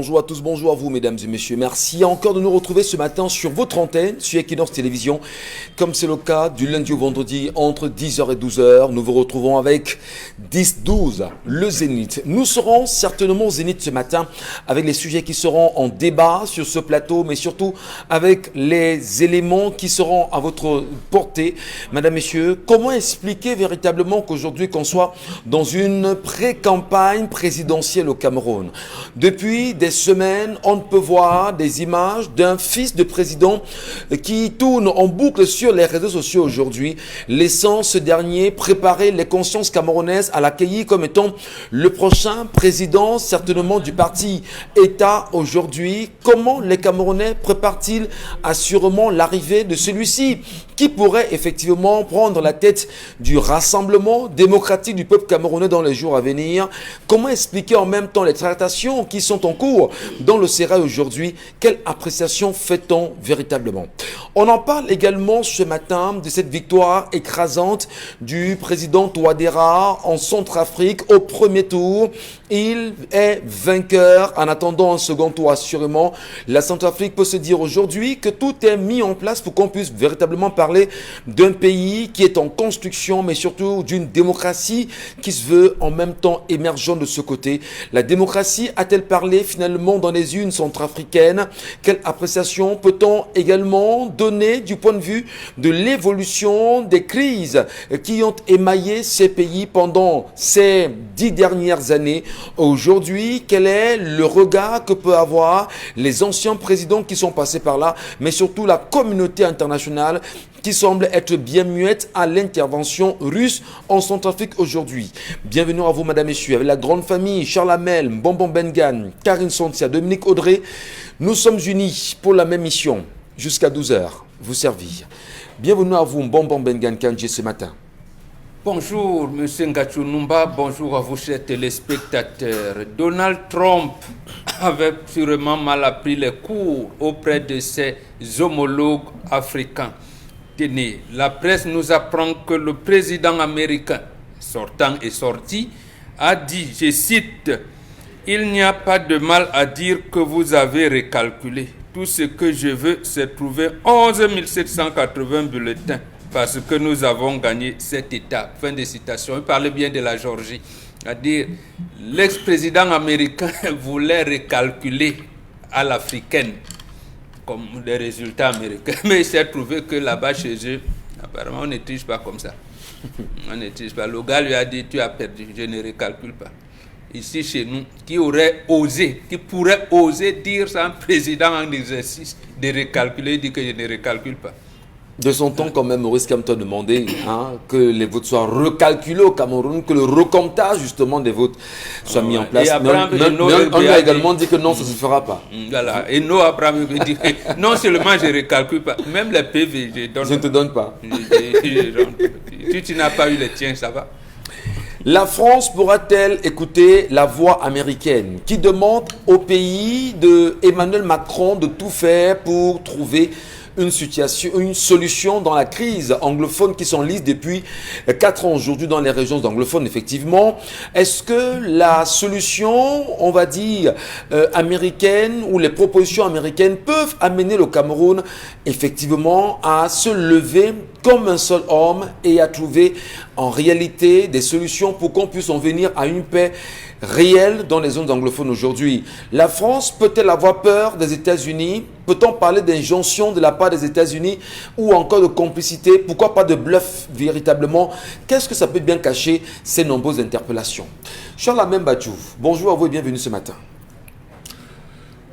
bonjour à tous, bonjour à vous mesdames et messieurs. Merci encore de nous retrouver ce matin sur votre antenne, sur Equinox Télévision. Comme c'est le cas du lundi au vendredi entre 10h et 12h, nous vous retrouvons avec 10-12, le Zénith. Nous serons certainement au Zénith ce matin avec les sujets qui seront en débat sur ce plateau, mais surtout avec les éléments qui seront à votre portée. Mesdames, messieurs, comment expliquer véritablement qu'aujourd'hui qu'on soit dans une pré-campagne présidentielle au Cameroun? Depuis des semaines, on peut voir des images d'un fils de président qui tourne en boucle sur les réseaux sociaux aujourd'hui, laissant ce dernier préparer les consciences camerounaises à l'accueillir comme étant le prochain président certainement du parti État aujourd'hui. Comment les Camerounais préparent-ils assurément l'arrivée de celui-ci qui pourrait effectivement prendre la tête du rassemblement démocratique du peuple camerounais dans les jours à venir? Comment expliquer en même temps les tractations qui sont en cours dans le Sérail aujourd'hui? Quelle appréciation fait-on véritablement? On en parle également ce matin de cette victoire écrasante du président Touadéra en Centrafrique au premier tour. Il est vainqueur. En attendant un second tour, assurément, la Centrafrique peut se dire aujourd'hui que tout est mis en place pour qu'on puisse véritablement parler d'un pays qui est en construction, mais surtout d'une démocratie qui se veut en même temps émergente de ce côté. La démocratie a-t-elle parlé finalement dans les urnes centrafricaines? Quelle appréciation peut-on également donner du point de vue de l'évolution des crises qui ont émaillé ces pays pendant ces 10 dernières années? Aujourd'hui, quel est le regard que peuvent avoir les anciens présidents qui sont passés par là, mais surtout la communauté internationale qui semble être bien muette à l'intervention russe en Centrafrique aujourd'hui? Bienvenue à vous, madame, messieurs, avec la grande famille, Charles Hamel, Bonbon Bengan, Karine Sontia, Dominique Audrey. Nous sommes unis pour la même mission, jusqu'à 12h, vous servir. Bienvenue à vous, Bonbon Bengan Kanji, ce matin. Bonjour, M. Ngachou Numba, bonjour à vous, chers téléspectateurs. Donald Trump avait sûrement mal appris les cours auprès de ses homologues africains. Tenez, la presse nous apprend que le président américain, sortant et sorti, a dit, je cite, « Il n'y a pas de mal à dire que vous avez recalculé. Tout ce que je veux, c'est trouver 11 780 bulletins. Parce que nous avons gagné cet État. » Fin de citation. Il parlait bien de la Géorgie. C'est-à-dire, l'ex-président américain voulait recalculer à l'africaine comme des résultats américains. Mais il s'est trouvé que là-bas, chez eux, apparemment, on ne triche pas comme ça. On ne triche pas. Le gars lui a dit, tu as perdu, je ne recalcule pas. Ici, chez nous, qui pourrait oser dire ça, un président en exercice, de recalculer, il dit que je ne recalcule pas. De son temps, quand même, Maurice Kamto demandait que les votes soient recalculés au Cameroun, que le recomptage justement des votes soit mis en place. Mais on lui a également dit que non, ça ne se fera pas. Voilà. Et nous, Abraham dit que non seulement je ne recalcule pas, même les PV, je ne te donne pas. Si tu n'as pas eu les tiens, ça va. La France pourra-t-elle écouter la voix américaine qui demande au pays de Emmanuel Macron de tout faire pour trouver une solution dans la crise anglophone qui s'enlise depuis 4 ans aujourd'hui dans les régions anglophones, effectivement? Est-ce que la solution, on va dire, américaine ou les propositions américaines peuvent amener le Cameroun effectivement à se lever comme un seul homme et à trouver en réalité des solutions pour qu'on puisse en venir à une paix réelle dans les zones anglophones aujourd'hui? La France peut-elle avoir peur des États-Unis? Peut-on parler d'injonction de la part des États-Unis ou encore de complicité? Pourquoi pas de bluff véritablement? Qu'est-ce que ça peut bien cacher, ces nombreuses interpellations? Charles Amem Badjou, bonjour à vous et bienvenue ce matin.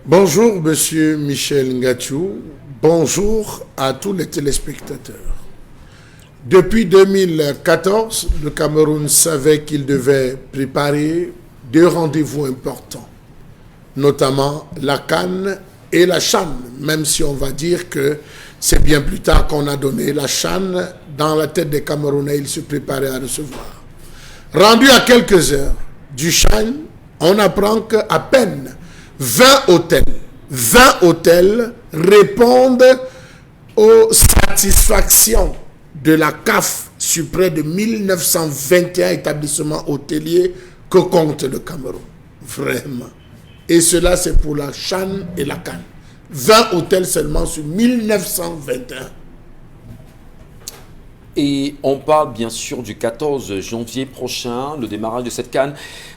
Bonjour monsieur Michel Ngachou, bonjour à tous les téléspectateurs. Depuis 2014, le Cameroun savait qu'il devait préparer 2 rendez-vous importants, notamment la CAN et la CHAN, même si on va dire que c'est bien plus tard qu'on a donné la CHAN dans la tête des Camerounais, ils se préparaient à recevoir. Rendu à quelques heures du CHAN, on apprend qu'à peine 20 hôtels répondent aux satisfactions de la CAF sur près de 1921 établissements hôteliers que compte le Cameroun. Vraiment. Et cela, c'est pour la CHAN et la CAN. 20 hôtels seulement sur 1921. Et on parle bien sûr du 14 janvier prochain, le démarrage de cette CAN.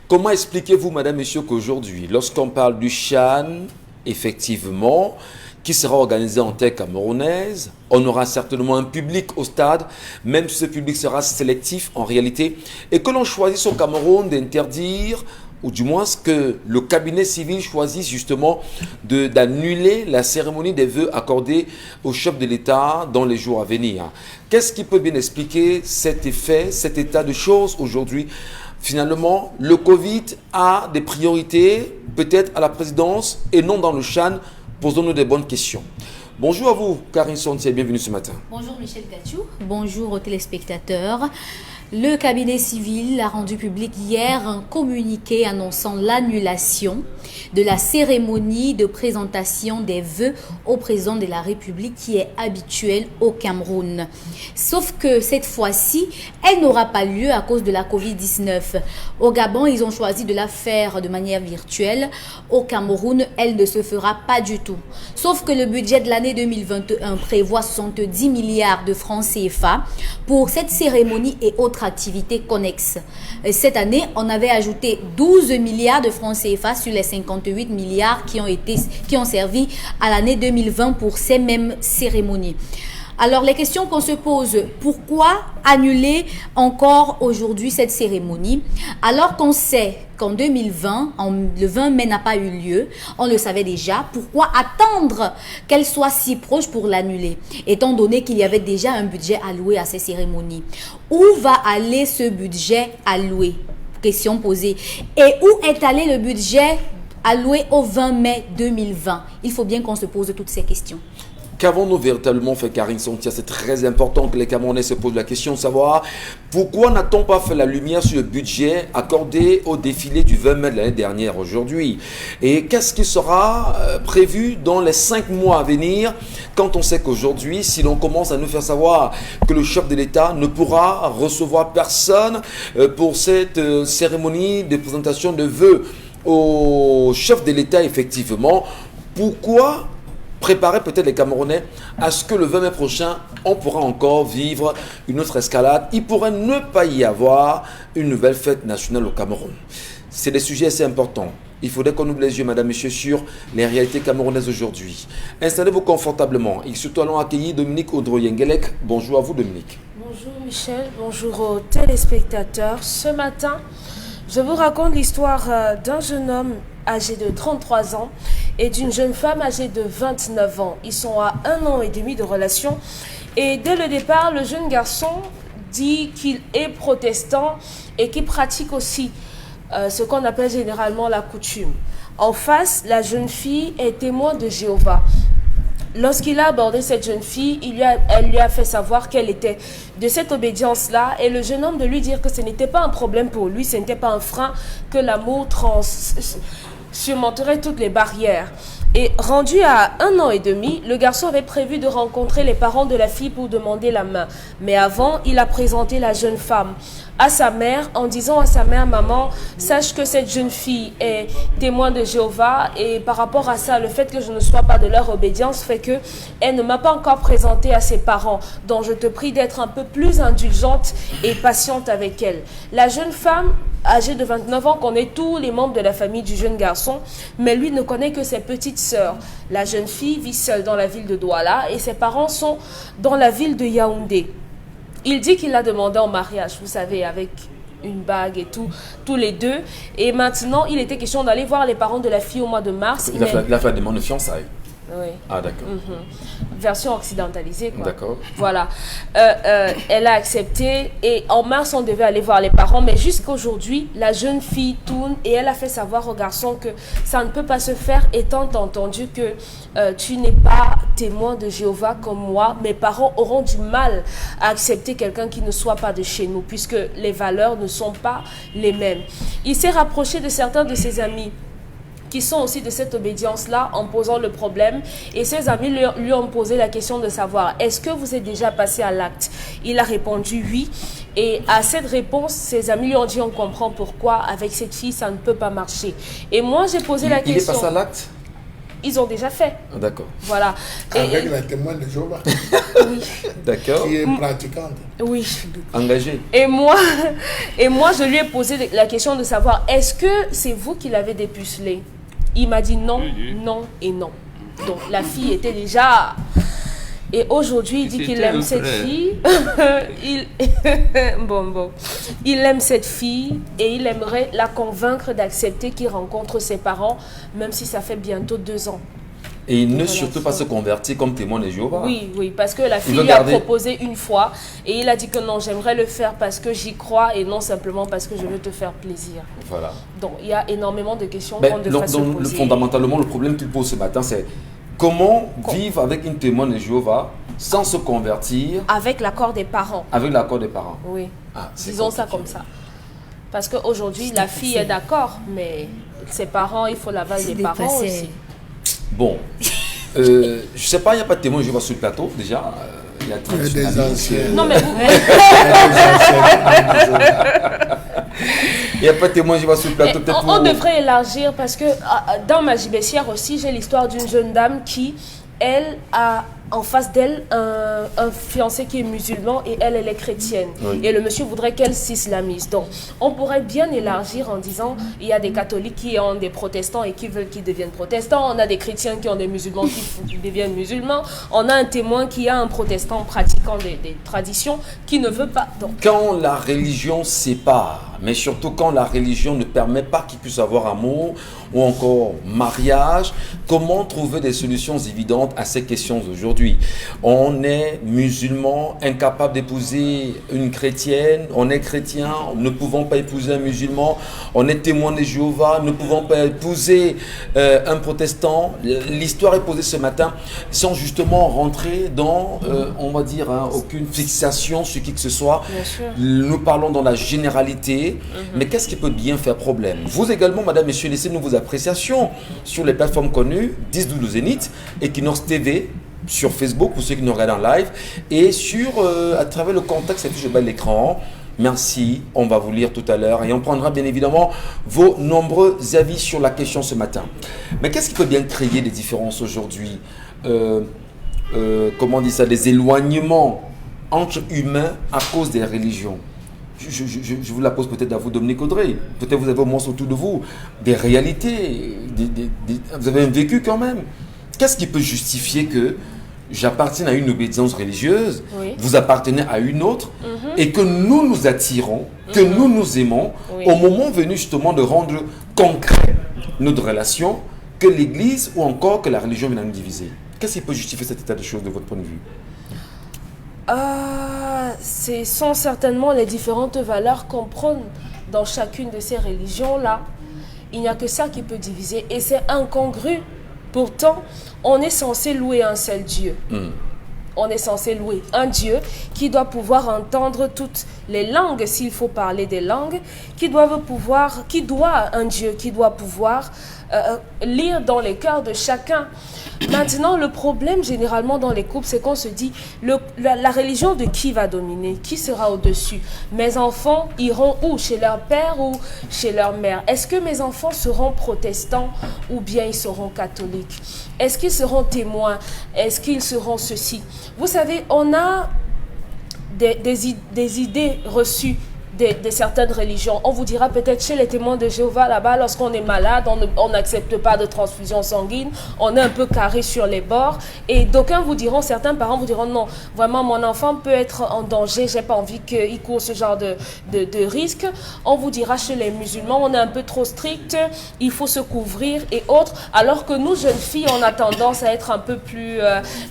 Comment expliquez-vous, madame, monsieur, qu'aujourd'hui, lorsqu'on parle du CHAN, effectivement, qui sera organisé en terre camerounaise, on aura certainement un public au stade, même si ce public sera sélectif en réalité, et que l'on choisisse au Cameroun d'interdire, ou du moins que le cabinet civil choisisse justement d'annuler la cérémonie des vœux accordés au chef de l'État dans les jours à venir. Qu'est-ce qui peut bien expliquer cet effet, cet état de choses aujourd'hui? Finalement, le Covid a des priorités, peut-être à la présidence et non dans le CHAN. Posons-nous des bonnes questions. Bonjour à vous, Karine Sontier, bienvenue ce matin. Bonjour Michel Gatchou, bonjour aux téléspectateurs. Le cabinet civil a rendu public hier un communiqué annonçant l'annulation de la cérémonie de présentation des vœux au président de la République qui est habituelle au Cameroun. Sauf que cette fois-ci, elle n'aura pas lieu à cause de la Covid-19. Au Gabon, ils ont choisi de la faire de manière virtuelle. Au Cameroun, elle ne se fera pas du tout. Sauf que le budget de l'année 2021 prévoit 70 milliards de francs CFA pour cette cérémonie et autres activités connexes. Cette année, on avait ajouté 12 milliards de francs CFA sur les 58 milliards qui ont servi à l'année 2020 pour ces mêmes cérémonies. Alors, les questions qu'on se pose, pourquoi annuler encore aujourd'hui cette cérémonie alors qu'on sait qu'en 2020, le 20 mai n'a pas eu lieu, on le savait déjà, pourquoi attendre qu'elle soit si proche pour l'annuler, étant donné qu'il y avait déjà un budget alloué à ces cérémonies? Où va aller ce budget alloué? Question posée. Et où est allé le budget alloué au 20 mai 2020? Il faut bien qu'on se pose toutes ces questions. Qu'avons-nous véritablement fait, Karine Sontia? C'est très important que les Camerounais se posent la question de savoir pourquoi n'a-t-on pas fait la lumière sur le budget accordé au défilé du 20 mai de l'année dernière aujourd'hui? Et qu'est-ce qui sera prévu dans les 5 mois à venir quand on sait qu'aujourd'hui, si l'on commence à nous faire savoir que le chef de l'État ne pourra recevoir personne pour cette cérémonie de présentation de vœux au chef de l'État, effectivement, pourquoi préparer peut-être les Camerounais à ce que le 20 mai prochain, on pourra encore vivre une autre escalade. Il pourrait ne pas y avoir une nouvelle fête nationale au Cameroun. C'est des sujets assez importants. Il faudrait qu'on ouvre les yeux, madame, monsieur, sur les réalités camerounaises aujourd'hui. Installez-vous confortablement et surtout allons accueillir Dominique Audroyengelek. Bonjour à vous, Dominique. Bonjour Michel, bonjour aux téléspectateurs. Ce matin, je vous raconte l'histoire d'un jeune homme âgé de 33 ans et d'une jeune femme âgée de 29 ans. Ils sont à 1 an et demi de relation et dès le départ, le jeune garçon dit qu'il est protestant et qu'il pratique aussi ce qu'on appelle généralement la coutume. En face, la jeune fille est témoin de Jéhovah. Lorsqu'il a abordé cette jeune fille, elle lui a fait savoir qu'elle était de cette obédience-là et le jeune homme de lui dire que ce n'était pas un problème pour lui, ce n'était pas un frein, que l'amour surmonterait toutes les barrières. Et rendu à 1 an et demi, le garçon avait prévu de rencontrer les parents de la fille pour demander la main. Mais avant, il a présenté la jeune femme à sa mère en disant à sa mère: maman, sache que cette jeune fille est témoin de Jéhovah et par rapport à ça, le fait que je ne sois pas de leur obédience fait que elle ne m'a pas encore présenté à ses parents. Donc je te prie d'être un peu plus indulgente et patiente avec elle. La jeune femme âgée de 29 ans connaît tous les membres de la famille du jeune garçon, mais lui ne connaît que ses petites sœurs. La jeune fille vit seule dans la ville de Douala et ses parents sont dans la ville de Yaoundé. Il dit qu'il l'a demandé en mariage, vous savez, avec une bague et tout, tous les deux. Et maintenant, il était question d'aller voir les parents de la fille au mois de mars. Il a fait la demande de fiançailles. Oui. Ah, d'accord. Version occidentalisée, quoi. D'accord. Voilà. Elle a accepté et en mars, on devait aller voir les parents. Mais jusqu'aujourd'hui, la jeune fille tourne et elle a fait savoir au garçon que ça ne peut pas se faire étant entendu que tu n'es pas témoin de Jéhovah comme moi. Mes parents auront du mal à accepter quelqu'un qui ne soit pas de chez nous puisque les valeurs ne sont pas les mêmes. Il s'est rapproché de certains de ses amis qui sont aussi de cette obédience-là en posant le problème. Et ses amis lui ont posé la question de savoir, est-ce que vous êtes déjà passé à l'acte? Il a répondu oui. Et à cette réponse, ses amis lui ont dit, on comprend pourquoi avec cette fille, ça ne peut pas marcher. Et moi, j'ai posé la question. Il est passé à l'acte? Ils ont déjà fait. D'accord. Voilà. Avec la témoin de Jéhovah. Oui. D'accord. Qui est pratiquante. Oui. Engagé. Et moi, je lui ai posé la question de savoir, est-ce que c'est vous qui l'avez dépucelé? Il m'a dit non, non et non. Donc la fille était déjà... Et aujourd'hui, il dit qu'il aime cette fille. Il aime cette fille et il aimerait la convaincre d'accepter qu'il rencontre ses parents, même si ça fait bientôt 2 ans. Et il ne surtout pas se convertir comme témoin de Jéhovah. Oui, parce que la fille lui a proposé une fois et il a dit que non, j'aimerais le faire parce que j'y crois et non simplement parce que je veux te faire plaisir. Voilà. Donc il y a énormément de questions qu'on devrait se poser. Fondamentalement, le problème qu'il pose ce matin, c'est comment vivre avec une témoin de Jéhovah sans se convertir. Avec l'accord des parents. Avec l'accord des parents. Oui. Disons ça comme ça. Parce qu'aujourd'hui, la fille est d'accord, mais ses parents, il faut l'aval des parents aussi. Bon, je sais pas, il n'y a pas de témoin de Jéhovah sur le plateau déjà. Il y a des anciens. Non, mais vous... Il n'y a pas de témoin de Jéhovah sur le plateau. On devrait élargir parce que dans ma gibecière aussi, j'ai l'histoire d'une jeune dame qui, elle, a en face d'elle un fiancé qui est musulman et elle est chrétienne. Oui. Et le monsieur voudrait qu'elle s'islamise. Donc, on pourrait bien élargir en disant, il y a des catholiques qui ont des protestants et qui veulent qu'ils deviennent protestants. On a des chrétiens qui ont des musulmans qui deviennent musulmans. On a un témoin qui a un protestant pratiquant des traditions qui ne veut pas. Donc, quand la religion sépare, mais surtout quand la religion ne permet pas qu'il puisse avoir amour ou encore mariage, comment trouver des solutions évidentes à ces questions aujourd'hui? On est musulman, incapable d'épouser une chrétienne, on est chrétien, ne pouvons pas épouser un musulman, on est témoin de Jéhovah, ne pouvons pas épouser un protestant. L'histoire est posée ce matin sans justement rentrer dans, on va dire, aucune fixation sur qui que ce soit. Nous parlons dans la généralité, mais qu'est-ce qui peut bien faire problème? Vous également, madame, messieurs, laissez-nous vos appréciations sur les plateformes connues, 10-12 Zénith, Equinox TV, sur Facebook pour ceux qui nous regardent en live et sur à travers le contact qui s'affiche bas de l'écran. Merci, on va vous lire tout à l'heure et on prendra bien évidemment vos nombreux avis sur la question ce matin. Mais qu'est-ce qui peut bien créer des différences aujourd'hui? Comment on dit ça? Des éloignements entre humains à cause des religions. Je vous la pose peut-être à vous, Dominique Audrey. Peut-être vous avez au moins autour de vous des réalités, vous avez un vécu quand même. Qu'est-ce qui peut justifier que j'appartienne à une obédience religieuse, vous appartenez à une autre, et que nous nous attirons, que nous nous aimons, au moment venu justement de rendre concret notre relation, que l'Église ou encore que la religion vienne à nous diviser? Qu'est-ce qui peut justifier cet état de choses de votre point de vue? Ce sont certainement les différentes valeurs qu'on prône dans chacune de ces religions-là. Il n'y a que ça qui peut diviser et c'est incongru. Pourtant, on est censé louer un seul Dieu. On est censé louer un Dieu qui doit pouvoir entendre toutes les langues, s'il faut parler des langues, un Dieu qui doit pouvoir lire dans les cœurs de chacun. Maintenant, le problème généralement dans les couples, c'est qu'on se dit, la religion de qui va dominer? Qui sera au-dessus? Mes enfants iront où? Chez leur père ou chez leur mère? Est-ce que mes enfants seront protestants ou bien ils seront catholiques? Est-ce qu'ils seront témoins? Est-ce qu'ils seront ceci? Vous savez, on a des idées reçues de certaines religions. On vous dira peut-être chez les témoins de Jéhovah, là-bas, lorsqu'on est malade, on n'accepte pas de transfusion sanguine, on est un peu carré sur les bords. Et d'aucuns vous diront, certains parents vous diront, non, vraiment, mon enfant peut être en danger, j'ai pas envie qu'il court ce genre de risque. On vous dira, chez les musulmans, on est un peu trop strict, il faut se couvrir et autres. Alors que nous, jeunes filles, on a tendance à être un peu plus...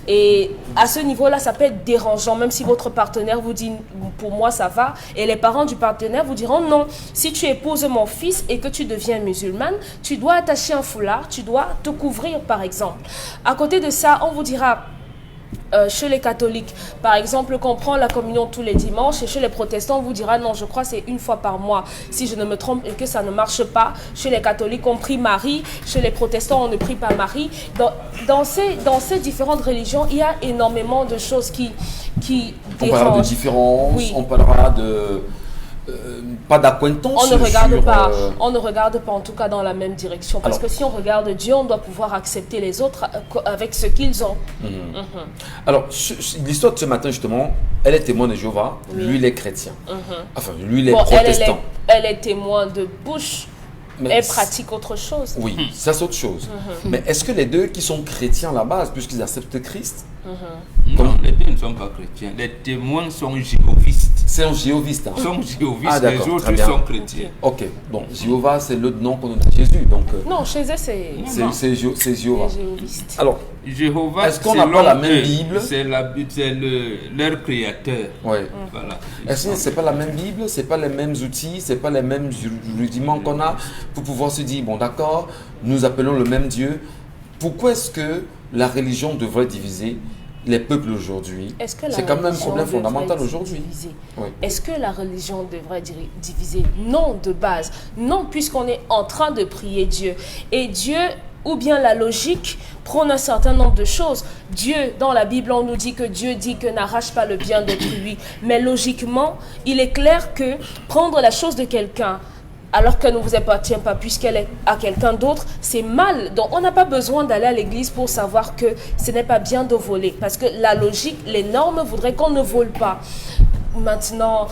et à ce niveau-là, ça peut être dérangeant, même si votre partenaire vous dit, pour moi, ça va. Et les parents du partenaire vous diront non, si tu épouses mon fils et que tu deviens musulmane, tu dois attacher un foulard, tu dois te couvrir par exemple. À côté de ça, on vous dira chez les catholiques, par exemple, qu'on prend la communion tous les dimanches, et chez les protestants, on vous dira non, je crois que c'est une fois par mois, si je ne me trompe, et que ça ne marche pas. Chez les catholiques, on prie Marie, chez les protestants, on ne prie pas Marie. Dans ces différentes religions, il y a énormément de choses qui on parlera de différences, oui. On parlera de... pas d'acquaintance. On ne regarde pas en tout cas dans la même direction. Parce que si on regarde Dieu, on doit pouvoir accepter les autres avec ce qu'ils ont. Alors, l'histoire de ce matin, justement, elle est témoin de Jéhovah, lui, il est chrétien. Enfin, lui, il est protestant. Elle est témoin de bouche. Elle pratique autre chose. Oui, ça c'est autre chose. Mais est-ce que les deux qui sont chrétiens à la base, puisqu'ils acceptent Christ, non, les deux ne sont pas chrétiens. Les témoins sont jéhovistes. C'est un jéhoviste. Ils sont jéhovistes, les autres sont chrétiens. Ok, donc Jéhovah, c'est le nom qu'on donne à Jésus. Donc, non, chez eux, c'est Jéhovah. jéhoviste. Alors, Jéhovah, est-ce qu'on n'a pas la même Bible? C'est leur créateur. Ouais. Voilà. Est-ce que c'est pas la même Bible, c'est pas les mêmes outils, c'est pas les mêmes rudiments qu'on a pour pouvoir se dire, bon d'accord, nous appelons le même Dieu. Pourquoi est-ce que la religion devrait diviser les peuples aujourd'hui? C'est quand même un problème fondamental aujourd'hui. Oui. Est-ce que la religion devrait diviser? Non, de base. Non, puisqu'on est en train de prier Dieu. Et Dieu, ou bien la logique, prône un certain nombre de choses. Dieu, dans la Bible, on nous dit que Dieu dit que n'arrache pas le bien d'autrui. Mais logiquement, il est clair que prendre la chose de quelqu'un, alors qu'elle ne vous appartient pas, puisqu'elle est à quelqu'un d'autre, c'est mal. Donc, on n'a pas besoin d'aller à l'église pour savoir que ce n'est pas bien de voler. Parce que la logique, les normes voudraient qu'on ne vole pas. Maintenant,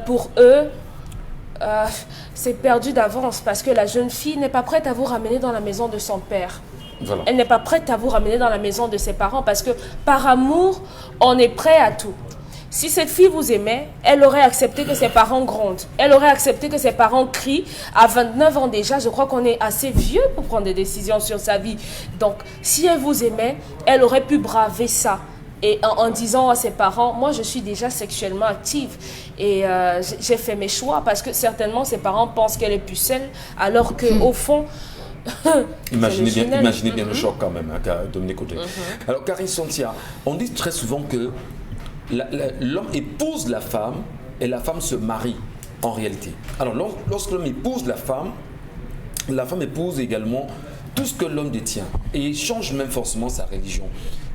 pour eux, c'est perdu d'avance parce que la jeune fille n'est pas prête à vous ramener dans la maison de son père. Voilà. Elle n'est pas prête à vous ramener dans la maison de ses parents parce que par amour, on est prêt à tout. Si cette fille vous aimait, elle aurait accepté que ses parents grondent. Elle aurait accepté que ses parents crient. À 29 ans déjà, je crois qu'on est assez vieux pour prendre des décisions sur sa vie. Donc, si elle vous aimait, elle aurait pu braver ça. Et en disant à ses parents, moi je suis déjà sexuellement active et j'ai fait mes choix parce que certainement ses parents pensent qu'elle est pucelle alors qu'au fond... Imaginez bien le choc quand même, hein, Dominique Audrey. Alors Karine Santia, on dit très souvent que l'homme épouse la femme et la femme se marie en réalité. Alors lorsque l'homme épouse la femme épouse également tout ce que l'homme détient et il change même forcément sa religion.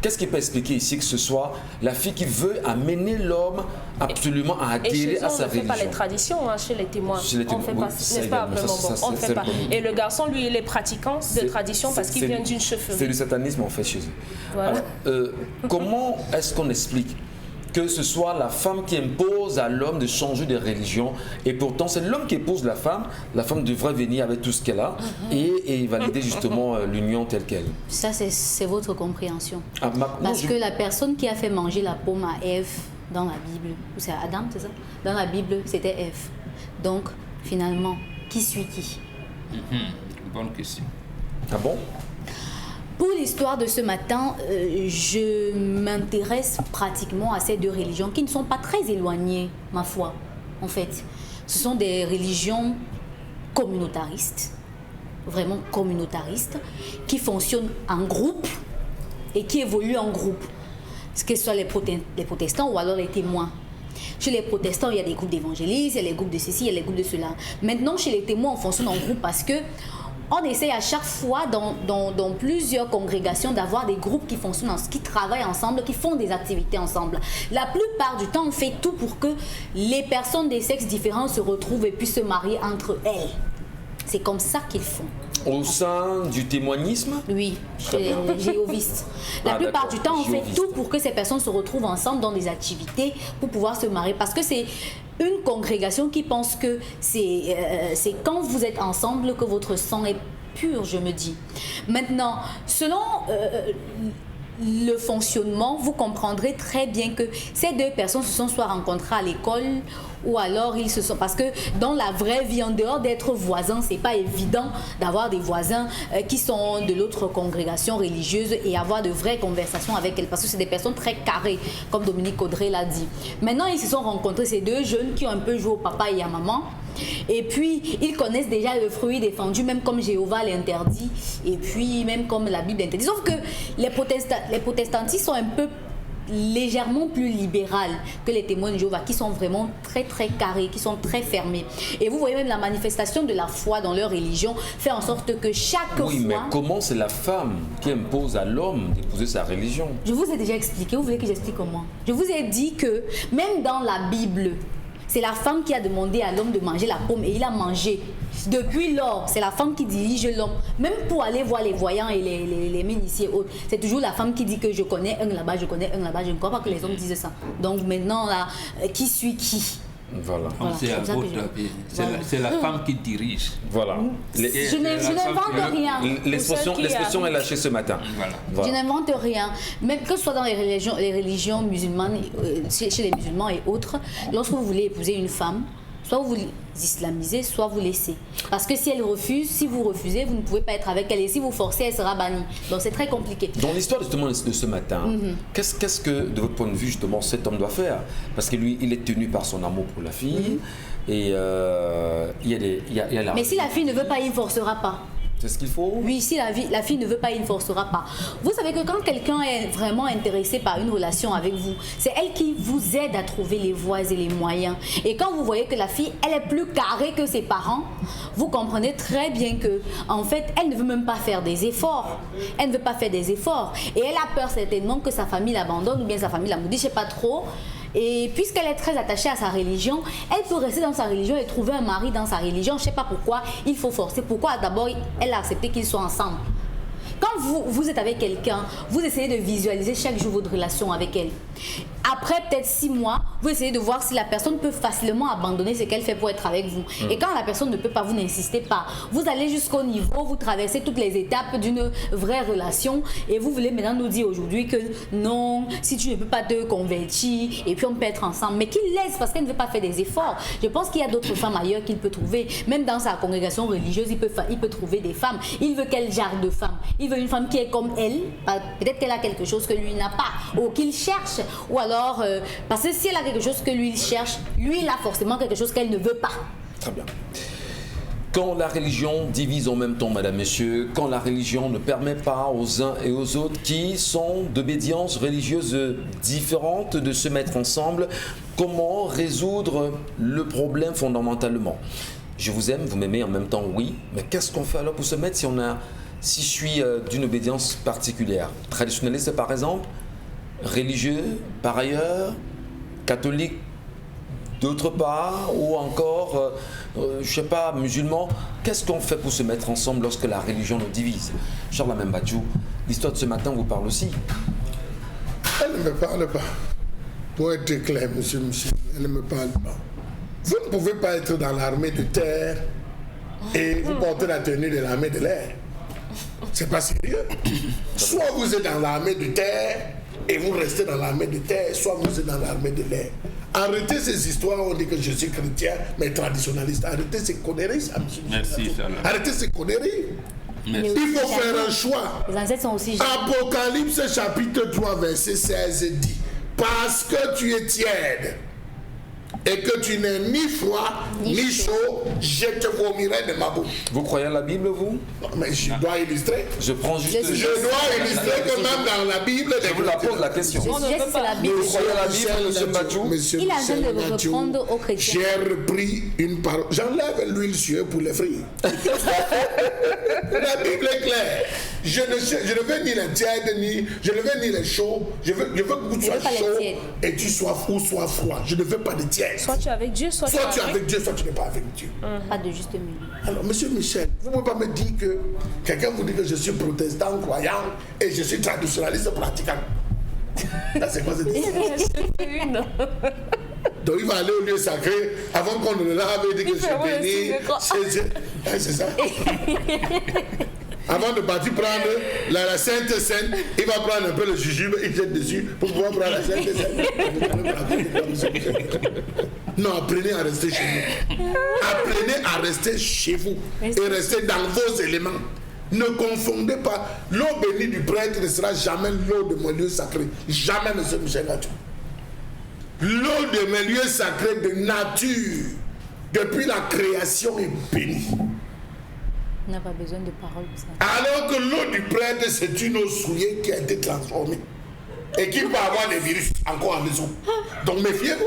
Qu'est-ce qui peut expliquer ici que ce soit la fille qui veut amener l'homme absolument à adhérer à sa religion? On ne fait pas les traditions hein, chez les témoins. On ne fait pas, n'est-ce pas vraiment bon? On ne fait pas. Et le garçon, lui, il est pratiquant de tradition parce qu'il vient d'une chefferie. C'est du satanisme en fait chez eux. Voilà. Alors, comment est-ce qu'on explique que ce soit la femme qui impose à l'homme de changer de religion et pourtant c'est l'homme qui épouse la femme devrait venir avec tout ce qu'elle a et valider justement l'union telle qu'elle. Ça c'est votre compréhension. Parce que la personne qui a fait manger la pomme à Ève dans la Bible, ou c'est Adam, c'est ça? Dans la Bible, c'était Ève. Donc finalement, qui suit qui? Bonne question. Ah bon? Pour l'histoire de ce matin, je m'intéresse pratiquement à ces deux religions qui ne sont pas très éloignées, ma foi, en fait. Ce sont des religions communautaristes, vraiment communautaristes, qui fonctionnent en groupe et qui évoluent en groupe. Que ce soit les protestants ou alors les témoins. Chez les protestants, il y a des groupes d'évangélistes, il y a les groupes de ceci, il y a les groupes de cela. Maintenant, chez les témoins, on fonctionne en groupe parce que on essaie à chaque fois dans plusieurs congrégations d'avoir des groupes qui fonctionnent, qui travaillent ensemble, qui font des activités ensemble. La plupart du temps, on fait tout pour que les personnes des sexes différents se retrouvent et puissent se marier entre elles. C'est comme ça qu'ils font. Au sein du témoignisme? Oui, chez les jéhovistes. La plupart du temps, on fait tout pour que ces personnes se retrouvent ensemble dans des activités pour pouvoir se marier. Parce que c'est une congrégation qui pense que c'est quand vous êtes ensemble que votre sang est pur, je me dis. Maintenant, selon le fonctionnement, vous comprendrez très bien que ces deux personnes se sont soit rencontrées à l'école ou alors ils se sont... Parce que dans la vraie vie, en dehors d'être voisins, c'est pas évident d'avoir des voisins qui sont de l'autre congrégation religieuse et avoir de vraies conversations avec elles parce que c'est des personnes très carrées, comme Dominique Audrey l'a dit. Maintenant, ils se sont rencontrés, ces deux jeunes qui ont un peu joué au papa et à maman. Et puis, ils connaissent déjà le fruit défendu, même comme Jéhovah l'interdit, et puis même comme la Bible interdit. Sauf que les protestantistes sont un peu légèrement plus libérale que les témoins de Jéhovah, qui sont vraiment très très carrés, qui sont très fermés. Et vous voyez même la manifestation de la foi dans leur religion fait en sorte que chaque fois... Oui, mais comment c'est la femme qui impose à l'homme d'épouser sa religion? Je vous ai déjà expliqué, vous voulez que j'explique comment? Je vous ai dit que même dans la Bible, c'est la femme qui a demandé à l'homme de manger la pomme et il a mangé. Depuis lors, c'est la femme qui dirige l'homme. Même pour aller voir les voyants et les ministres et autres, c'est toujours la femme qui dit que je connais un là-bas, je connais un là-bas. Je ne crois pas que les hommes disent ça. Donc maintenant, là, qui suit qui? Voilà. C'est à votre avis. C'est la femme qui dirige. Voilà. Je n'invente rien. L'expression est lâchée ce matin. Voilà. Je n'invente rien. Même que ce soit dans les religions musulmanes, chez les musulmans et autres, lorsque vous voulez épouser une femme, soit vous islamisez, soit vous laissez. Parce que si elle refuse, si vous refusez, vous ne pouvez pas être avec elle. Et si vous forcez, elle sera bannie. Donc c'est très compliqué. Dans l'histoire justement de ce matin, qu'est-ce que, de votre point de vue, justement, cet homme doit faire? Parce que lui, il est tenu par son amour pour la fille. Et il y a la... Mais si la fille ne veut pas, il ne forcera pas. C'est ce qu'il faut? Oui, si la fille ne veut pas, il ne forcera pas. Vous savez que quand quelqu'un est vraiment intéressé par une relation avec vous, c'est elle qui vous aide à trouver les voies et les moyens. Et quand vous voyez que la fille, elle est plus carrée que ses parents, vous comprenez très bien que, en fait, elle ne veut même pas faire des efforts. Elle ne veut pas faire des efforts. Et elle a peur certainement que sa famille l'abandonne ou bien sa famille la maudit, je ne sais pas trop. Et puisqu'elle est très attachée à sa religion, elle peut rester dans sa religion et trouver un mari dans sa religion. Je ne sais pas pourquoi il faut forcer. Pourquoi d'abord elle a accepté qu'ils soient ensemble? Quand vous êtes avec quelqu'un, vous essayez de visualiser chaque jour votre relation avec elle. Après peut-être 6 mois, vous essayez de voir si la personne peut facilement abandonner ce qu'elle fait pour être avec vous. Et quand la personne ne peut pas, vous n'insistez pas. Vous allez jusqu'au niveau, vous traversez toutes les étapes d'une vraie relation et vous voulez maintenant nous dire aujourd'hui que non, si tu ne peux pas te convertir et puis on peut être ensemble. Mais qu'il laisse parce qu'elle ne veut pas faire des efforts. Je pense qu'il y a d'autres femmes ailleurs qu'il peut trouver. Même dans sa congrégation religieuse, il peut trouver des femmes. Il veut quel genre de femme? Il veut une femme qui est comme elle. Peut-être qu'elle a quelque chose que lui n'a pas ou qu'il cherche. Ou alors, parce que si elle a quelque chose que lui il cherche, lui il a forcément quelque chose qu'elle ne veut pas. Très bien. Quand la religion divise en même temps, madame, messieurs, quand la religion ne permet pas aux uns et aux autres qui sont d'obédience religieuse différente de se mettre ensemble, comment résoudre le problème fondamentalement? Je vous aime, vous m'aimez en même temps, oui, mais qu'est-ce qu'on fait alors pour se mettre si je suis d'une obédience particulière? Traditionnaliste par exemple, religieux par ailleurs, catholique d'autre part, ou encore, je sais pas, musulman. Qu'est-ce qu'on fait pour se mettre ensemble lorsque la religion nous divise? Charles Membadjou, l'histoire de ce matin vous parle aussi. Elle ne me parle pas. Pour être clair, monsieur Michel, elle ne me parle pas. Vous ne pouvez pas être dans l'armée de terre et vous portez la tenue de l'armée de l'air. C'est pas sérieux. Soit vous êtes dans l'armée de terre et vous restez dans l'armée de terre, soit vous êtes dans l'armée de l'air. Arrêtez ces histoires, on dit que je suis chrétien, mais traditionnaliste. Arrêtez ces conneries, ça, monsieur. Merci, Charles. Arrêtez ces conneries. Merci. Il faut faire un choix. Les ancêtres sont aussi... Apocalypse chapitre 3, verset 16 dit: parce que tu es tiède et que tu n'es ni froid ni chaud, je te vomirai de ma bouche. Vous croyez à la Bible, vous? Non, mais je dois illustrer. Je prends juste... Je dois illustrer que même dans la Bible... Je vous la pose la question. Je sais que c'est la Bible. Vous croyez à la Bible, monsieur Mbadjou? Il a besoin de vous répondre aux chrétiens. J'ai repris une parole. J'enlève l'huile sur eux pour les frire. La Bible est claire. Je ne veux ni les tièdes, je ne veux ni les chauds. Je veux que tu sois chaud et tu sois froid. Je ne veux pas de tièdes. Soit tu es avec Dieu, soit tu es avec Dieu, soit tu n'es pas avec Dieu. Pas de juste milieu. Alors, monsieur Michel, vous ne pouvez pas me dire que quelqu'un vous dit que je suis protestant, croyant et je suis traditionnaliste pratiquant. Là, c'est quoi cette histoire? Donc il va aller au lieu sacré avant qu'on ne le lave et dire que c'est béni. C'est ça. Avant de partir prendre la Sainte Seine, il va prendre un peu le jujube, il jette dessus pour pouvoir prendre la Sainte Seine. Non, apprenez à rester chez vous. Apprenez à rester chez vous et rester dans vos éléments. Ne confondez pas. L'eau bénie du prêtre ne sera jamais l'eau de mon lieu sacré. Jamais, monsieur Michel Gachou. L'eau de mes lieux sacrés de nature, depuis la création, est bénie. On n'a pas besoin de paroles pour ça. Alors que l'eau du prêtre, c'est une eau souillée qui a été transformée. et qui peut avoir des virus encore à maison. Donc méfiez-vous.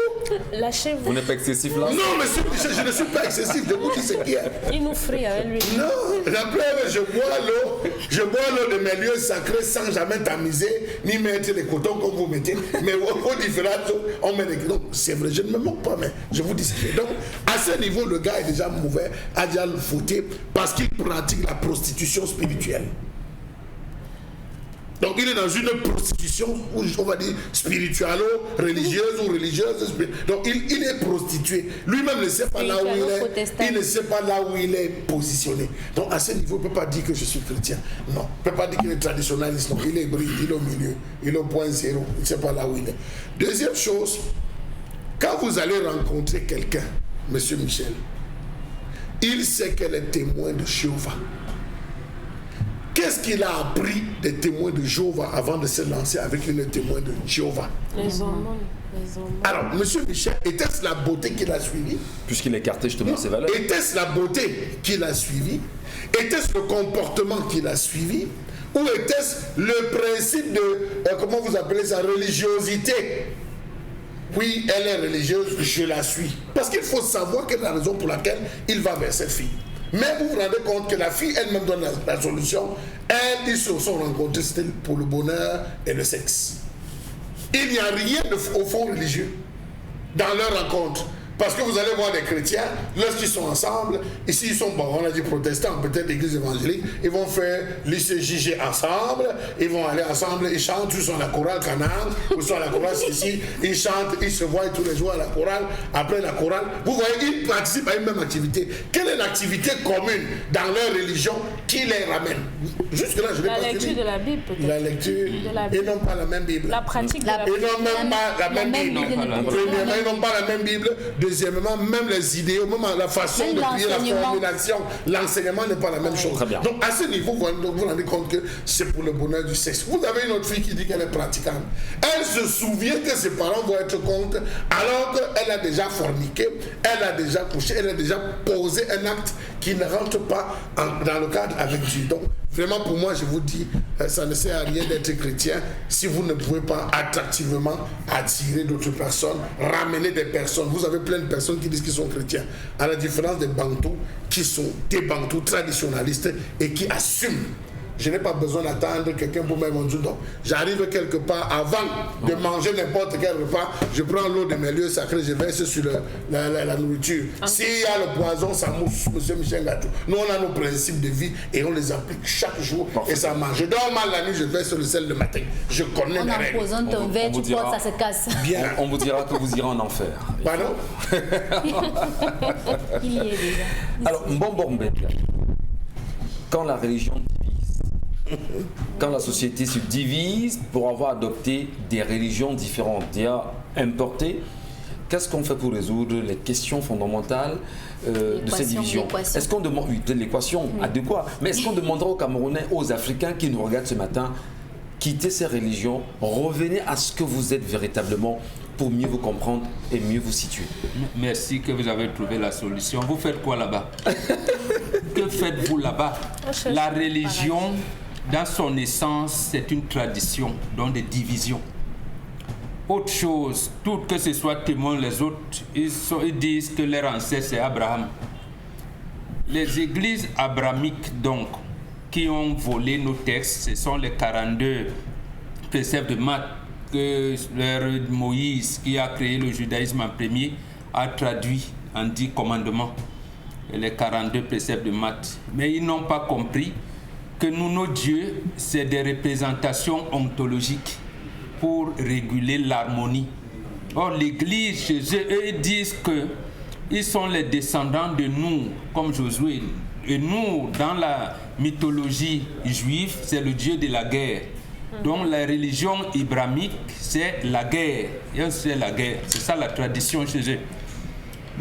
Lâchez-vous. Vous n'êtes pas excessif là? Non, monsieur Michel, je ne suis pas excessif. Je vous dis ce qu'il y a. Il nous frie avec lui. Non, la preuve, je bois l'eau de mes lieux sacrés sans jamais tamiser, ni mettre les cotons comme vous mettez. Mais aux différentes eaux, on met les cotons. C'est vrai, je ne me moque pas, mais je vous dis ce qu'il y a. Donc, à ce niveau, le gars est déjà mauvais, a déjà le fauté, parce qu'il pratique la prostitution spirituelle. Donc il est dans une prostitution, on va dire spiritualo-religieuse ou religieuse. Donc il est prostitué. Lui-même ne sait pas là où il est. Il ne sait pas là où il est positionné. Donc à ce niveau, il ne peut pas dire que je suis chrétien. Non. Il ne peut pas dire qu'il est traditionnaliste. Non. Il est hybride, il est au milieu. Il est au point zéro. Il ne sait pas là où il est. Deuxième chose, quand vous allez rencontrer quelqu'un, monsieur Michel, il sait qu'elle est témoin de Jéhovah. Qu'est-ce qu'il a appris des témoins de Jéhovah avant de se lancer avec une témoin de Jéhovah? Les hormones. Alors, monsieur Michel, était-ce la beauté qu'il a suivie? Puisqu'il écartait justement ses valeurs. Était-ce la beauté qu'il a suivie? Était-ce le comportement qu'il a suivi? Ou était-ce le principe de, comment vous appelez ça, religiosité? Oui, elle est religieuse, je la suis. Parce qu'il faut savoir quelle est la raison pour laquelle il va vers cette fille. Mais vous vous rendez compte que la fille elle-même donne la solution. Ils se sont rencontrés, c'était pour le bonheur et le sexe. Il n'y a rien au fond religieux dans leur rencontre. Parce que vous allez voir des chrétiens, lorsqu'ils sont ensemble, ici ils sont, bon, on a dit protestants, peut-être l'église évangélique, ils vont faire l'ICJG ensemble, ils vont aller ensemble, ils chantent, tous sont à la chorale Canaan, ou sont à la chorale ici, ils chantent, ils se voient tous les jours à la chorale, après la chorale, vous voyez, ils participent à une même activité. Quelle est l'activité commune dans leur religion qui les ramène? Jusque-là, je n'ai pas La lecture de la Bible, peut-être. La lecture, ils n'ont pas la même Bible. La pratique de la Bible. Ils n'ont même pas la même Bible. Premièrement, ils n'ont pas la même Bible. Deuxièmement, même les idéaux, même la façon de prier, la formulation, l'enseignement n'est pas la même chose. Très bien. Donc à ce niveau, vous vous rendez compte que c'est pour le bonheur du sexe. Vous avez une autre fille qui dit qu'elle est pratiquante. Elle se souvient que ses parents vont être contre, alors qu'elle a déjà forniqué, elle a déjà couché, elle a déjà posé un acte qui ne rentre pas dans le cadre avec Dieu. Donc vraiment pour moi, je vous dis, ça ne sert à rien d'être chrétien si vous ne pouvez pas attractivement attirer d'autres personnes, ramener des personnes. Vous avez plein de personnes qui disent qu'ils sont chrétiens, à la différence des Bantous qui sont des Bantous traditionnalistes et qui assument. Je n'ai pas besoin d'attendre quelqu'un pour m'évangéliser. Donc, j'arrive quelque part avant de manger n'importe quel repas. Je prends l'eau de mes lieux sacrés, je verse sur la nourriture. S'il y a le poison, ça mousse, monsieur Michel Gâteau. Nous, on a nos principes de vie et on les applique chaque jour et ça marche. Je dors mal la nuit, je verse le sel le matin. Je connais mes règles. En posant ton verre, tu portes, ça se casse. Bien. On vous dira que vous irez en enfer. Pardon? Il y est déjà. Alors, Mbombo, quand la religion divise, quand la société se divise pour avoir adopté des religions différentes, importées, qu'est-ce qu'on fait pour résoudre les questions fondamentales de ces divisions? Est-ce qu'on demande l'équation adéquate? Mais est-ce qu'on demandera aux Camerounais, aux Africains qui nous regardent ce matin, quittez ces religions, revenez à ce que vous êtes véritablement pour mieux vous comprendre et mieux vous situer? Merci que vous avez trouvé la solution. Vous faites quoi là-bas? Que faites-vous là-bas? La religion, dans son essence, c'est une tradition, donc des divisions. Autre chose, tout que ce soit témoin, les autres, ils disent que leur ancêtre c'est Abraham. Les églises abrahamiques, donc, qui ont volé nos textes, ce sont les 42 préceptes de Matthes que Moïse, qui a créé le judaïsme en premier, a traduit en 10 commandements. Et les 42 préceptes de Matthes. Mais ils n'ont pas compris que nous, nos dieux, c'est des représentations ontologiques pour réguler l'harmonie. Or, l'Église, chez eux, ils disent qu'ils sont les descendants de nous, comme Josué. Et nous, dans la mythologie juive, c'est le dieu de la guerre. Donc, la religion abrahamique, c'est la guerre. C'est la guerre. C'est ça la tradition chez eux.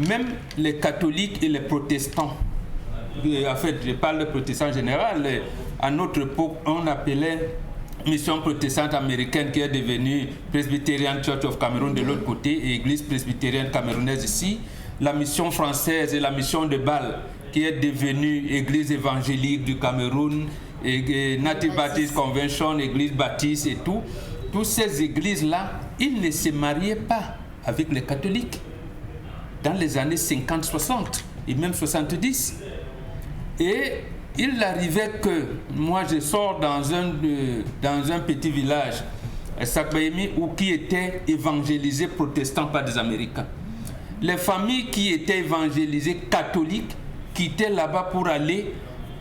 Même les catholiques et les protestants, en fait, je parle de protestants en général, à notre époque, on appelait mission protestante américaine qui est devenue Presbyterian Church of Cameroon de l'autre côté et Église presbytérienne camerounaise ici, la mission française et la mission de Bâle qui est devenue Église évangélique du Cameroun, et Native Baptist Convention, Église baptiste et tout. toutes ces églises-là, ils ne se mariaient pas avec les catholiques dans les années 50, 60 et même 70. Et il arrivait que moi je sors dans un petit village, Sakbaemi, qui était évangélisé protestant par des Américains. Les familles qui étaient évangélisées catholiques quittaient là-bas pour aller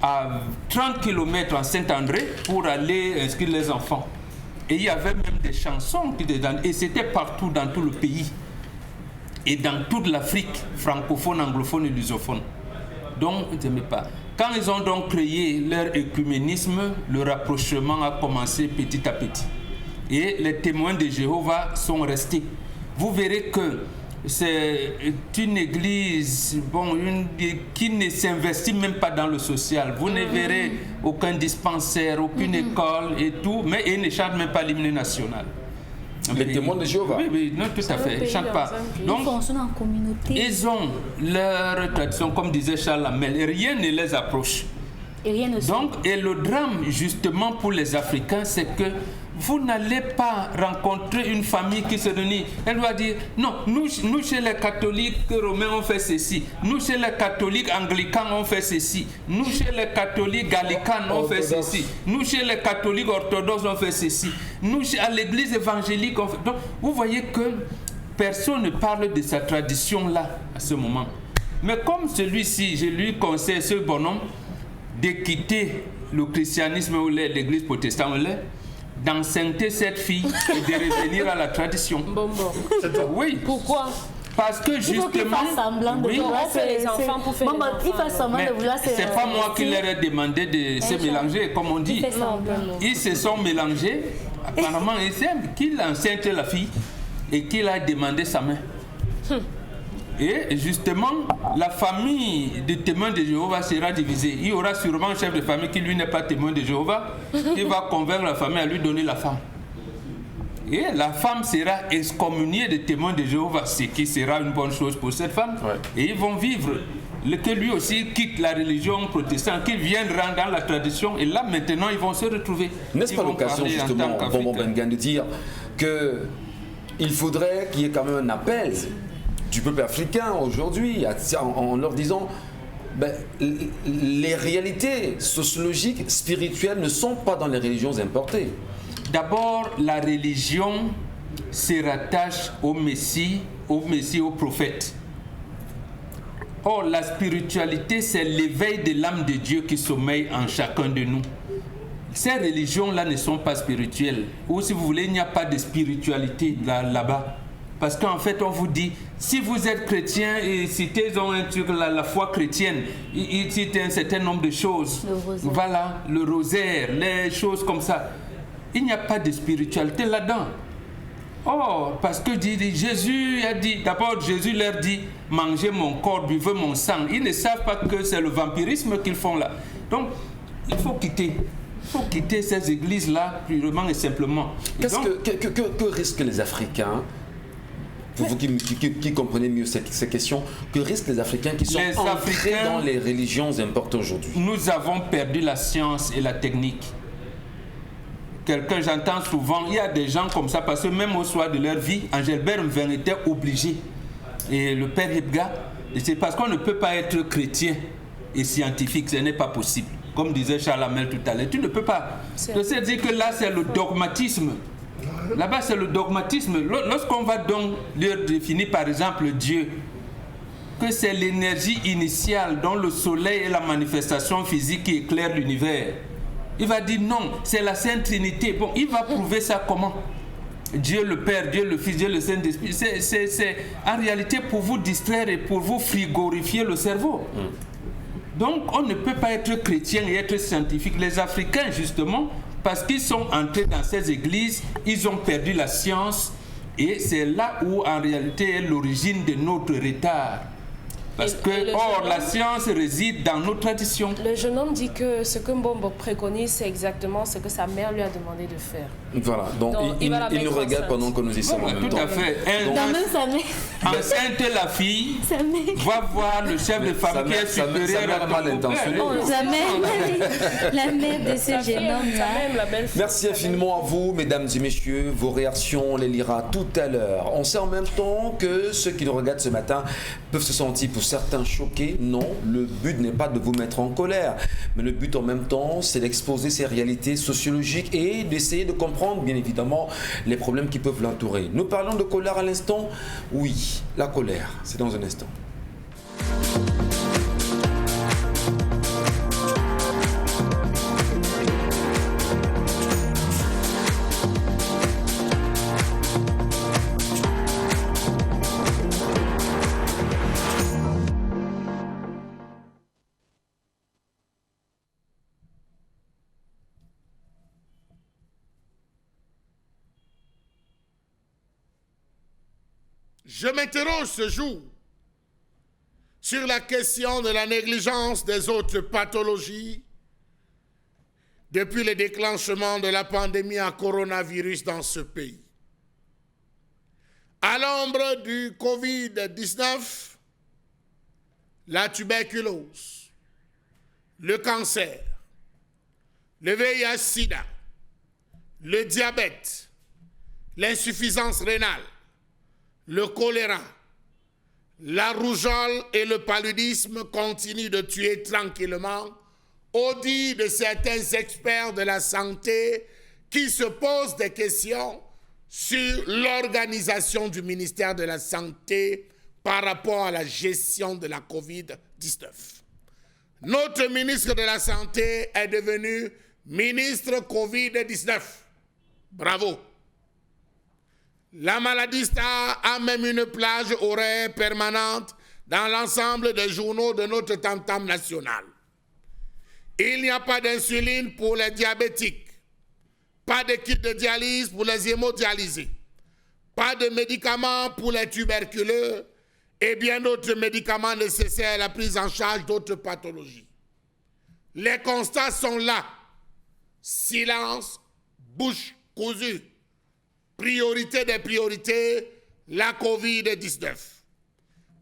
à 30 km en Saint-André pour aller inscrire les enfants. Et il y avait même des chansons qui étaient dans, et c'était partout dans tout le pays et dans toute l'Afrique francophone, anglophone et lusophone. Donc, je n'aimais pas. Quand ils ont donc créé leur écuménisme, le rapprochement a commencé petit à petit. Et les témoins de Jéhovah sont restés. Vous verrez que c'est une église qui ne s'investit même pas dans le social. Vous ne verrez aucun dispensaire, aucune école et tout, mais ils ne chantent même pas l'hymne national. Les témoins de Jéhovah. Oui, non, tout à fait. Ils ne chantent pas. Donc, ils ont leur tradition, comme disait Charles Lamel, et rien ne les approche. Et le drame, justement, pour les Africains, c'est que vous n'allez pas rencontrer une famille qui se réunit. Elle doit dire, non, nous chez les catholiques romains, on fait ceci. Nous, chez les catholiques anglicans, on fait ceci. Nous, chez les catholiques gallicanes, on fait ceci. Nous, chez les catholiques orthodoxes, on fait ceci. Nous, à l'église évangélique, on fait... Donc, vous voyez que personne ne parle de sa tradition-là, à ce moment. Mais comme celui-ci, je lui conseille, ce bonhomme, de quitter le christianisme ou l'église protestante, d'enceinte cette fille et de revenir à la tradition. Oui. Pourquoi? Parce que justement, il faut fasse semblant de vouloir les enfants pour faire les enfants. Il fait semblant de vouloir c'est pas moi qui leur ai demandé de se mélanger, comme on dit. Ils se sont mélangés. Apparemment, qu'il enceinte la fille et qu'il a demandé sa main. Et justement, la famille des témoins de Jéhovah sera divisée. Il y aura sûrement un chef de famille qui, lui, n'est pas témoin de Jéhovah, qui va convaincre la famille à lui donner la femme. Et la femme sera excommuniée des témoins de Jéhovah, ce qui sera une bonne chose pour cette femme. Ouais. Et ils vont vivre. Que lui aussi quitte la religion protestante, qu'il viendra dans la tradition. Et là, maintenant, ils vont se retrouver. N'est-ce pas l'occasion, justement, Bonbon Bengan, de dire qu'il faudrait qu'il y ait quand même un appel du peuple africain aujourd'hui, en leur disant les réalités sociologiques, spirituelles ne sont pas dans les religions importées. D'abord, la religion se rattache au Messie, au prophète. Or, la spiritualité, c'est l'éveil de l'âme de Dieu qui sommeille en chacun de nous. Ces religions-là ne sont pas spirituelles. Ou si vous voulez, il n'y a pas de spiritualité là-bas. Parce qu'en fait, on vous dit, si vous êtes chrétien et citez un truc, la foi chrétienne, il cite un certain nombre de choses. Voilà, le rosaire, les choses comme ça. Il n'y a pas de spiritualité là-dedans. Oh, parce que Jésus a dit, d'abord Jésus leur dit, mangez mon corps, buvez mon sang. Ils ne savent pas que c'est le vampirisme qu'ils font là. Donc, il faut quitter. Il faut quitter ces églises-là, purement et simplement. Que risquent les Africains? Pour vous qui comprenez mieux ces questions, que risquent les Africains qui sont entrés dans les religions importées aujourd'hui? Nous avons perdu la science et la technique. J'entends souvent, il y a des gens comme ça, parce que même au soir de leur vie, Engelbert Mvin était obligé. Et le père Hibga, c'est parce qu'on ne peut pas être chrétien et scientifique, ce n'est pas possible. Comme disait Charles Lamel tout à l'heure, tu ne peux pas. C'est dire que là, c'est le dogmatisme. Là-bas, c'est le dogmatisme. Lorsqu'on va donc leur définir, par exemple, Dieu, que c'est l'énergie initiale dont le soleil est la manifestation physique qui éclaire l'univers, il va dire non, c'est la Sainte Trinité. Bon, il va prouver ça comment? Dieu le Père, Dieu le Fils, Dieu le Saint-Esprit. C'est en réalité pour vous distraire et pour vous frigorifier le cerveau. Donc, on ne peut pas être chrétien et être scientifique. Les Africains, justement, parce qu'ils sont entrés dans ces églises, ils ont perdu la science et c'est là où en réalité est l'origine de notre retard. Parce que, la science réside dans nos traditions. Le jeune homme dit que ce que Mbombo préconise, c'est exactement ce que sa mère lui a demandé de faire. Voilà, donc il nous regarde pendant que nous y sommes en même Tout temps. à fait. Enceinte la fille va voir le chef de famille qui est supérieur à mal intentionné. La mère de ce jeune homme-là. Merci infiniment à vous, mesdames et messieurs. Vos réactions, on les lira tout à l'heure. On sait en même temps que ceux qui nous regardent ce matin peuvent se sentir pour certains choqués. Non, le but n'est pas de vous mettre en colère, mais le but en même temps, c'est d'exposer ces réalités sociologiques et d'essayer de comprendre, bien évidemment, les problèmes qui peuvent l'entourer. Nous parlons de colère à l'instant. Oui, la colère, c'est dans un instant. Je m'interroge ce jour sur la question de la négligence des autres pathologies depuis le déclenchement de la pandémie à coronavirus dans ce pays. À l'ombre du Covid-19, la tuberculose, le cancer, le VIH-Sida, le diabète, l'insuffisance rénale, le choléra, la rougeole et le paludisme continuent de tuer tranquillement, au dit de certains experts de la santé qui se posent des questions sur l'organisation du ministère de la Santé par rapport à la gestion de la COVID-19. Notre ministre de la Santé est devenu ministre COVID-19. Bravo. La maladie star a même une plage horaire permanente dans l'ensemble des journaux de notre tam-tam national. Il n'y a pas d'insuline pour les diabétiques, pas de kit de dialyse pour les hémodialysés, pas de médicaments pour les tuberculeux et bien d'autres médicaments nécessaires à la prise en charge d'autres pathologies. Les constats sont là. Silence, bouche cousue. Priorité des priorités, la COVID-19.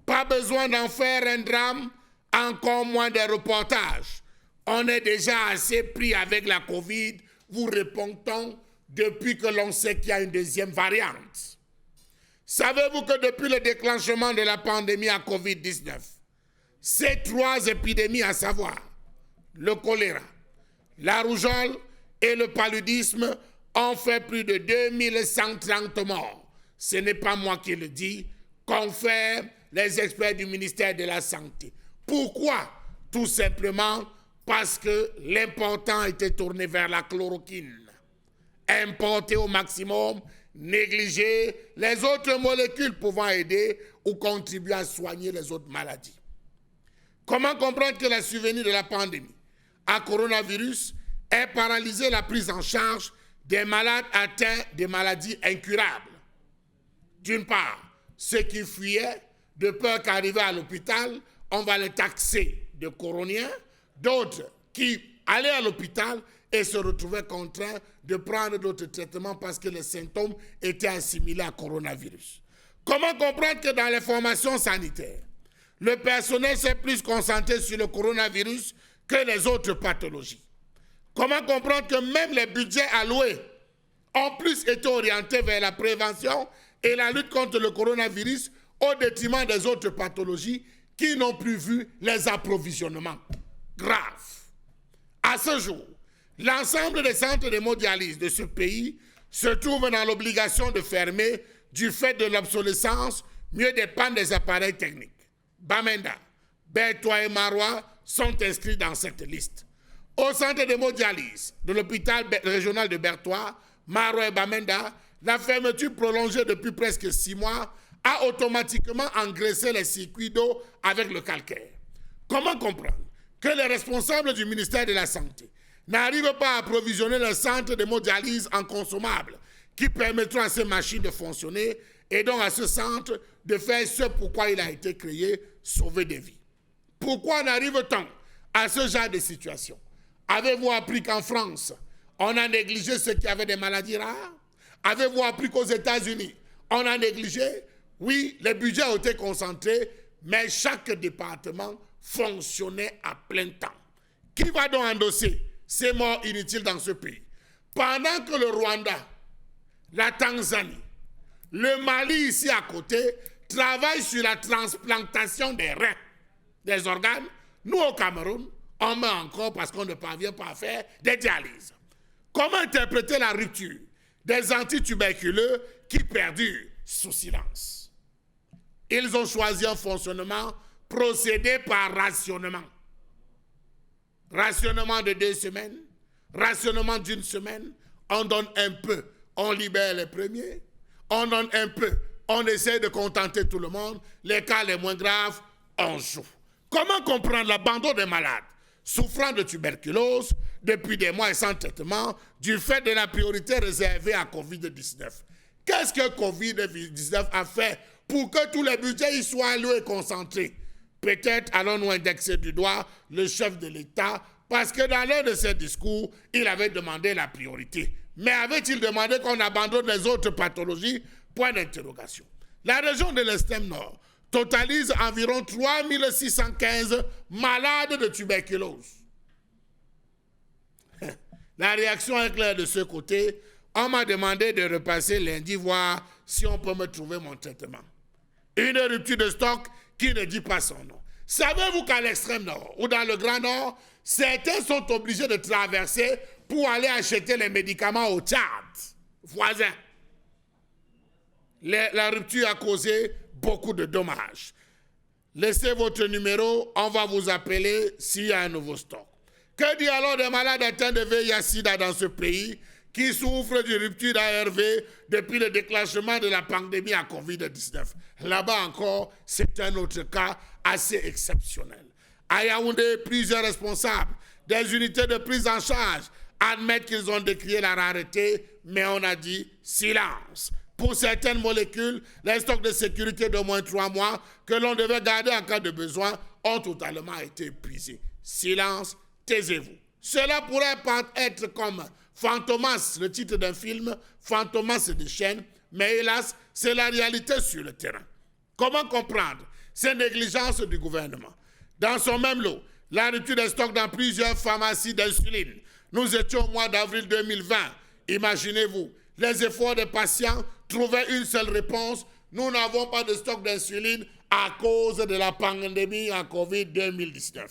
Pas besoin d'en faire un drame, encore moins des reportages. On est déjà assez pris avec la COVID, vous répond-on, depuis que l'on sait qu'il y a une deuxième variante. Savez-vous que depuis le déclenchement de la pandémie à COVID-19, ces trois épidémies, à savoir le choléra, la rougeole et le paludisme, ont fait plus de 2130 morts. Ce n'est pas moi qui le dis, confèrent les experts du ministère de la Santé. Pourquoi? Tout simplement parce que l'important était tourné vers la chloroquine. Importer au maximum, négliger les autres molécules pouvant aider ou contribuer à soigner les autres maladies. Comment comprendre que la survenue de la pandémie à coronavirus ait paralysé la prise en charge des malades atteints de maladies incurables? D'une part, ceux qui fuyaient de peur qu'arrivés à l'hôpital, on va les taxer de coroniens, d'autres qui allaient à l'hôpital et se retrouvaient contraints de prendre d'autres traitements parce que les symptômes étaient assimilés à coronavirus. Comment comprendre que dans les formations sanitaires, le personnel s'est plus concentré sur le coronavirus que les autres pathologies? Comment comprendre que même les budgets alloués ont plus été orientés vers la prévention et la lutte contre le coronavirus au détriment des autres pathologies qui n'ont plus vu les approvisionnements? Grave. À ce jour, l'ensemble des centres d'hémodialyse de ce pays se trouvent dans l'obligation de fermer du fait de l'obsolescence, mieux des pannes des appareils techniques. Bamenda, Bertois et Marois sont inscrits dans cette liste. Au centre d'hémodialyse de l'hôpital régional de Bertois, Marois et Bamenda, la fermeture prolongée depuis presque 6 mois a automatiquement engraissé les circuits d'eau avec le calcaire. Comment comprendre que les responsables du ministère de la Santé n'arrivent pas à approvisionner le centre d'hémodialyse en consommables qui permettront à ces machines de fonctionner et donc à ce centre de faire ce pourquoi il a été créé, sauver des vies. Pourquoi en arrive-t-on à ce genre de situation? Avez-vous appris qu'en France, on a négligé ceux qui avaient des maladies rares? Avez-vous appris qu'aux États-Unis, on a négligé? Oui, les budgets ont été concentrés, mais chaque département fonctionnait à plein temps. Qui va donc endosser ces morts inutiles dans ce pays? Pendant que le Rwanda, la Tanzanie, le Mali ici à côté travaillent sur la transplantation des reins, des organes, nous au Cameroun, on met encore parce qu'on ne parvient pas à faire des dialyses. Comment interpréter la rupture des antituberculeux qui perdurent sous silence? Ils ont choisi un fonctionnement procédé par rationnement. Rationnement de 2 semaines, rationnement d'1 semaine, on donne un peu, on libère les premiers, on donne un peu, on essaie de contenter tout le monde, les cas les moins graves, on joue. Comment comprendre l'abandon des malades souffrant de tuberculose depuis des mois et sans traitement du fait de la priorité réservée à Covid-19? Qu'est-ce que Covid-19 a fait pour que tous les budgets y soient alloués et concentrés? Peut-être allons-nous indexer du doigt le chef de l'État parce que dans l'un de ses discours, il avait demandé la priorité. Mais avait-il demandé qu'on abandonne les autres pathologies? Point d'interrogation. La région de l'Extrême Nord totalise environ 3615 malades de tuberculose. La réaction est claire de ce côté. On m'a demandé de repasser lundi, voir si on peut me trouver mon traitement. Une rupture de stock qui ne dit pas son nom. Savez-vous qu'à l'extrême nord ou dans le grand nord, certains sont obligés de traverser pour aller acheter les médicaments au Tchad, voisin. La rupture a causé beaucoup de dommages. Laissez votre numéro, on va vous appeler s'il y a un nouveau stock. Que dit alors des malades atteints de VIH-Sida dans ce pays qui souffrent d'une rupture d'ARV depuis le déclenchement de la pandémie à Covid-19? Là-bas encore, c'est un autre cas assez exceptionnel. À Yaoundé, plusieurs responsables des unités de prise en charge admettent qu'ils ont décrié la rareté, mais on a dit silence. Pour certaines molécules, les stocks de sécurité d'au moins 3 mois que l'on devait garder en cas de besoin ont totalement été épuisés. Silence, taisez-vous. Cela pourrait être comme Fantomas, le titre d'un film, Fantomas des chaînes, mais hélas, c'est la réalité sur le terrain. Comment comprendre ces négligences du gouvernement? Dans son même lot, la rupture des stocks dans plusieurs pharmacies d'insuline. Nous étions au mois d'avril 2020. Imaginez-vous, les efforts des patients trouvaient une seule réponse. Nous n'avons pas de stock d'insuline à cause de la pandémie en Covid-2019.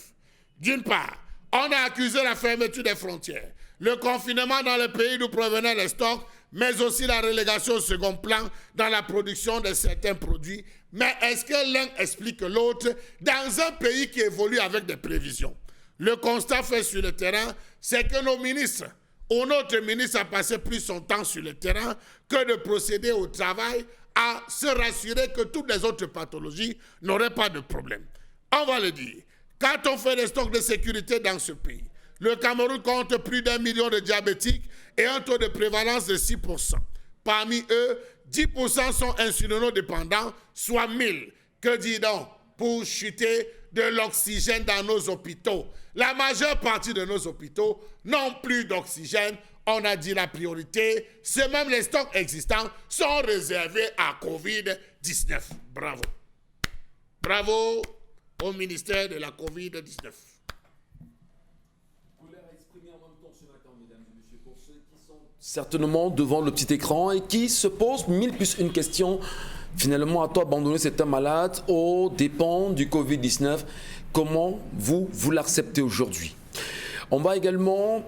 D'une part, on a accusé la fermeture des frontières, le confinement dans le pays d'où provenaient les stocks, mais aussi la relégation au second plan dans la production de certains produits. Mais est-ce que l'un explique l'autre dans un pays qui évolue avec des prévisions? Le constat fait sur le terrain, c'est que nos ministres ou notre ministre a passé plus son temps sur le terrain que de procéder au travail à se rassurer que toutes les autres pathologies n'auraient pas de problème. On va le dire. Quand on fait des stocks de sécurité dans ce pays, le Cameroun compte plus d'1 million de diabétiques et un taux de prévalence de 6%. Parmi eux, 10% sont insulinodépendants, soit 1000. Que dit donc pour chuter de l'oxygène dans nos hôpitaux? La majeure partie de nos hôpitaux n'ont plus d'oxygène. On a dit la priorité, c'est même les stocks existants sont réservés à Covid-19. Bravo. Bravo au ministère de la Covid-19. Certainement devant le petit écran et qui se pose 1000+1 questions. Finalement, à toi abandonner certains malades aux dépens du Covid-19. Comment vous l'acceptez aujourd'hui? On va également,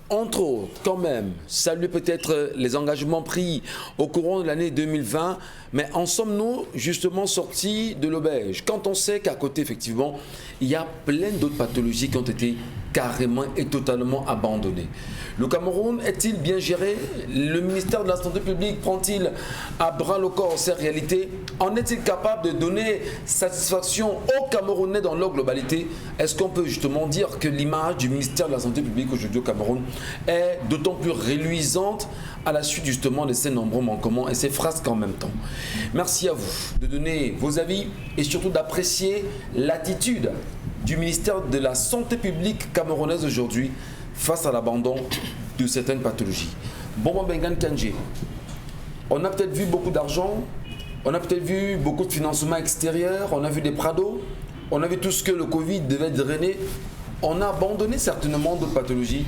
entre autres, quand même, saluer peut-être les engagements pris au courant de l'année 2020. Mais en sommes-nous justement sortis de l'auberge? Quand on sait qu'à côté, effectivement, il y a plein d'autres pathologies qui ont été carrément et totalement abandonné. Le Cameroun est-il bien géré? Le ministère de la Santé publique prend-il à bras le corps ces réalités? En est-il capable de donner satisfaction aux Camerounais dans leur globalité? Est-ce qu'on peut justement dire que l'image du ministère de la Santé publique aujourd'hui au Cameroun est d'autant plus reluisante à la suite justement de ces nombreux manquements et ces frasques en même temps? Merci à vous de donner vos avis et surtout d'apprécier l'attitude du ministère de la Santé publique camerounaise aujourd'hui face à l'abandon de certaines pathologies. Bon Bengan Kandji, on a peut-être vu beaucoup d'argent, on a peut-être vu beaucoup de financement extérieur, on a vu des prados, on a vu tout ce que le Covid devait drainer. On a abandonné certainement d'autres pathologies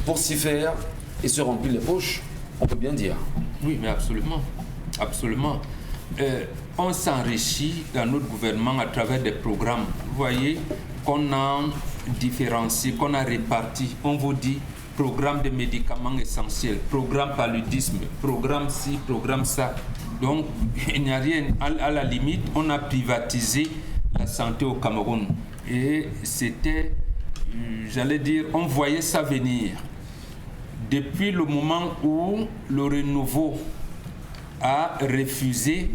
pour s'y faire et se remplir les poches, on peut bien dire. Oui, mais absolument. Absolument. On s'enrichit dans notre gouvernement à travers des programmes. Vous voyez, qu'on a différencié, qu'on a réparti. On vous dit programme de médicaments essentiels, programme paludisme, programme ci, programme ça. Donc, il n'y a rien. À la limite, on a privatisé la santé au Cameroun. Et c'était, j'allais dire, on voyait ça venir. Depuis le moment où le renouveau a refusé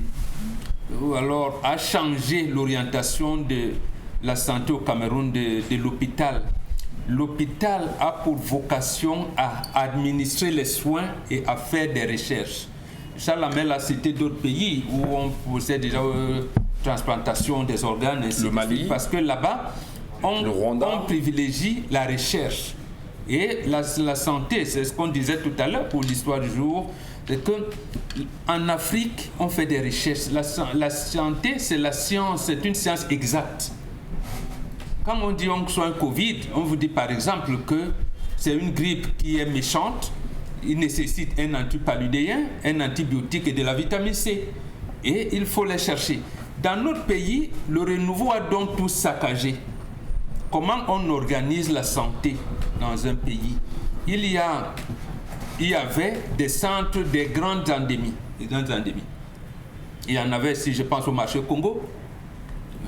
ou alors a changé l'orientation de la santé au Cameroun de l'hôpital. L'hôpital a pour vocation à administrer les soins et à faire des recherches. Charles Lamel a cité d'autres pays où on possède déjà transplantation des organes, le Mali, parce que là-bas, on privilégie la recherche. Et la santé, c'est ce qu'on disait tout à l'heure pour l'histoire du jour, c'est qu'en Afrique, on fait des recherches. La santé, c'est la science, c'est une science exacte. Quand on dit on soit un Covid, on vous dit par exemple que c'est une grippe qui est méchante, il nécessite un antipaludéen, un antibiotique et de la vitamine C. Et il faut les chercher. Dans notre pays, le renouveau a donc tout saccagé. Comment on organise la santé dans un pays? Il y avait des centres des grandes endémies. Il y en avait, si je pense au marché Congo,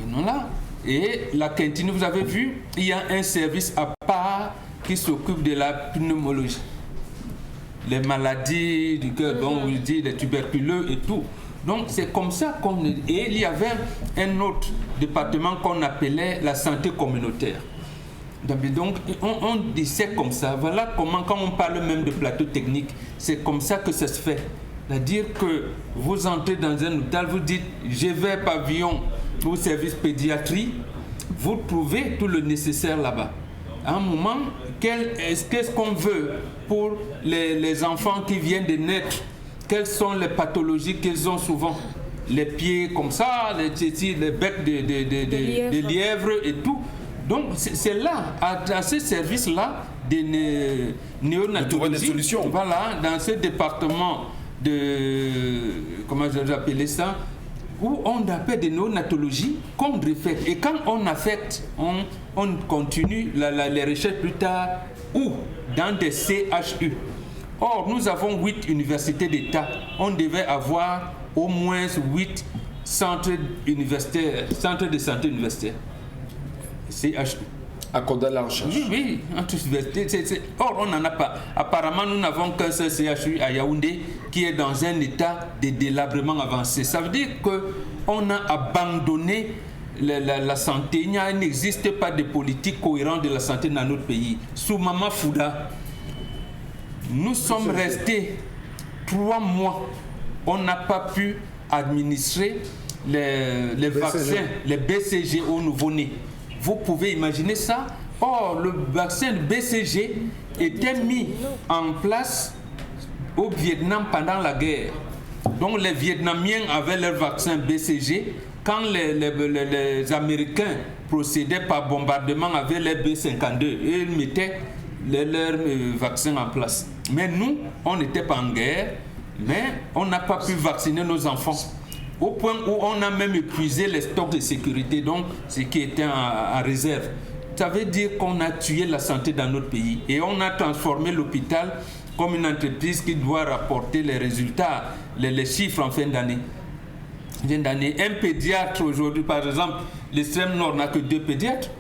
non là. Et la cantine, vous avez vu, il y a un service à part qui s'occupe de la pneumologie. Les maladies du cœur, dont on dit les tuberculeux et tout. Donc c'est comme ça qu'on... Et il y avait un autre département qu'on appelait la santé communautaire. Donc on disait comme ça. Voilà comment, quand on parle même de plateau technique, c'est comme ça que ça se fait. C'est-à-dire que vous entrez dans un hôpital, vous dites je vais pavillon au service pédiatrie, vous trouvez tout le nécessaire là-bas. À un moment, qu'est-ce qu'on veut pour les enfants qui viennent de naître? Quelles sont les pathologies qu'ils ont souvent? Les pieds comme ça, les becs de lièvre et tout. Donc c'est là, à ce service-là, des néonatologistes, des solutions. Voilà, dans ce département de, comment je vais appeler ça, où on appelle des néonatologies qu'on réfecte. Et quand on affecte, on continue les recherches plus tard, ou dans des CHU. Or, nous avons 8 universités d'État. On devait avoir au moins 8 centres universitaires, centres de santé universitaires. CHU. Accordé à la recherche. Oui, or, on n'en a pas. Apparemment, nous n'avons qu'un seul CHU à Yaoundé qui est dans un état de délabrement avancé. Ça veut dire qu'on a abandonné la santé. Il n'existe pas de politique cohérente de la santé dans notre pays. Sous Maman Fouda, nous sommes restés 3 mois. On n'a pas pu administrer les vaccins, les BCG aux nouveau-nés. Vous pouvez imaginer ça. Or, le vaccin BCG était mis en place au Vietnam pendant la guerre. Donc, les Vietnamiens avaient leur vaccin BCG. Quand les Américains procédaient par bombardement avec les B-52, et ils mettaient leur vaccin en place. Mais nous, on n'était pas en guerre, mais on n'a pas pu vacciner nos enfants. Au point où on a même épuisé les stocks de sécurité, donc ce qui était en réserve. Ça veut dire qu'on a tué la santé dans notre pays et on a transformé l'hôpital comme une entreprise qui doit rapporter les résultats, les chiffres en fin d'année. Un pédiatre aujourd'hui, par exemple, l'extrême nord n'a que 2 pédiatres.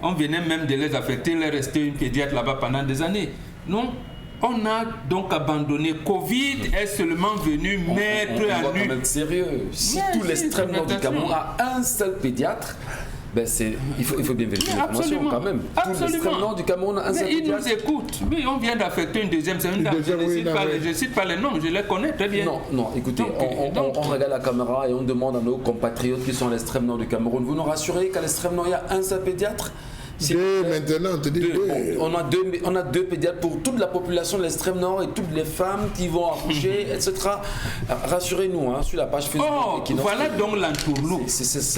On venait même de les affecter, il est resté une pédiatre là-bas pendant des années. Non, on a donc abandonné. Covid est seulement venu mettre à nu. On va être sérieux. Si tout l'extrême nord du Cameroun a un seul pédiatre, ben il faut bien vérifier l'information quand même. Tout l'extrême nord du Cameroun a un seul pédiatre. Ils nous écoutent. Oui, on vient d'affecter une deuxième. C'est une dame. Je ne cite pas les noms, je les connais très bien. Non, écoutez, on regarde la caméra et on demande à nos compatriotes qui sont à l'extrême nord du Cameroun, vous nous rassurez qu'à l'extrême nord, il y a un seul pédiatre? Deux maintenant, on te dit deux. On a deux pédiatres pour toute la population de l'extrême nord et toutes les femmes qui vont accoucher, etc. Rassurez-nous, sur la page Facebook. Voilà donc l'entourloupe.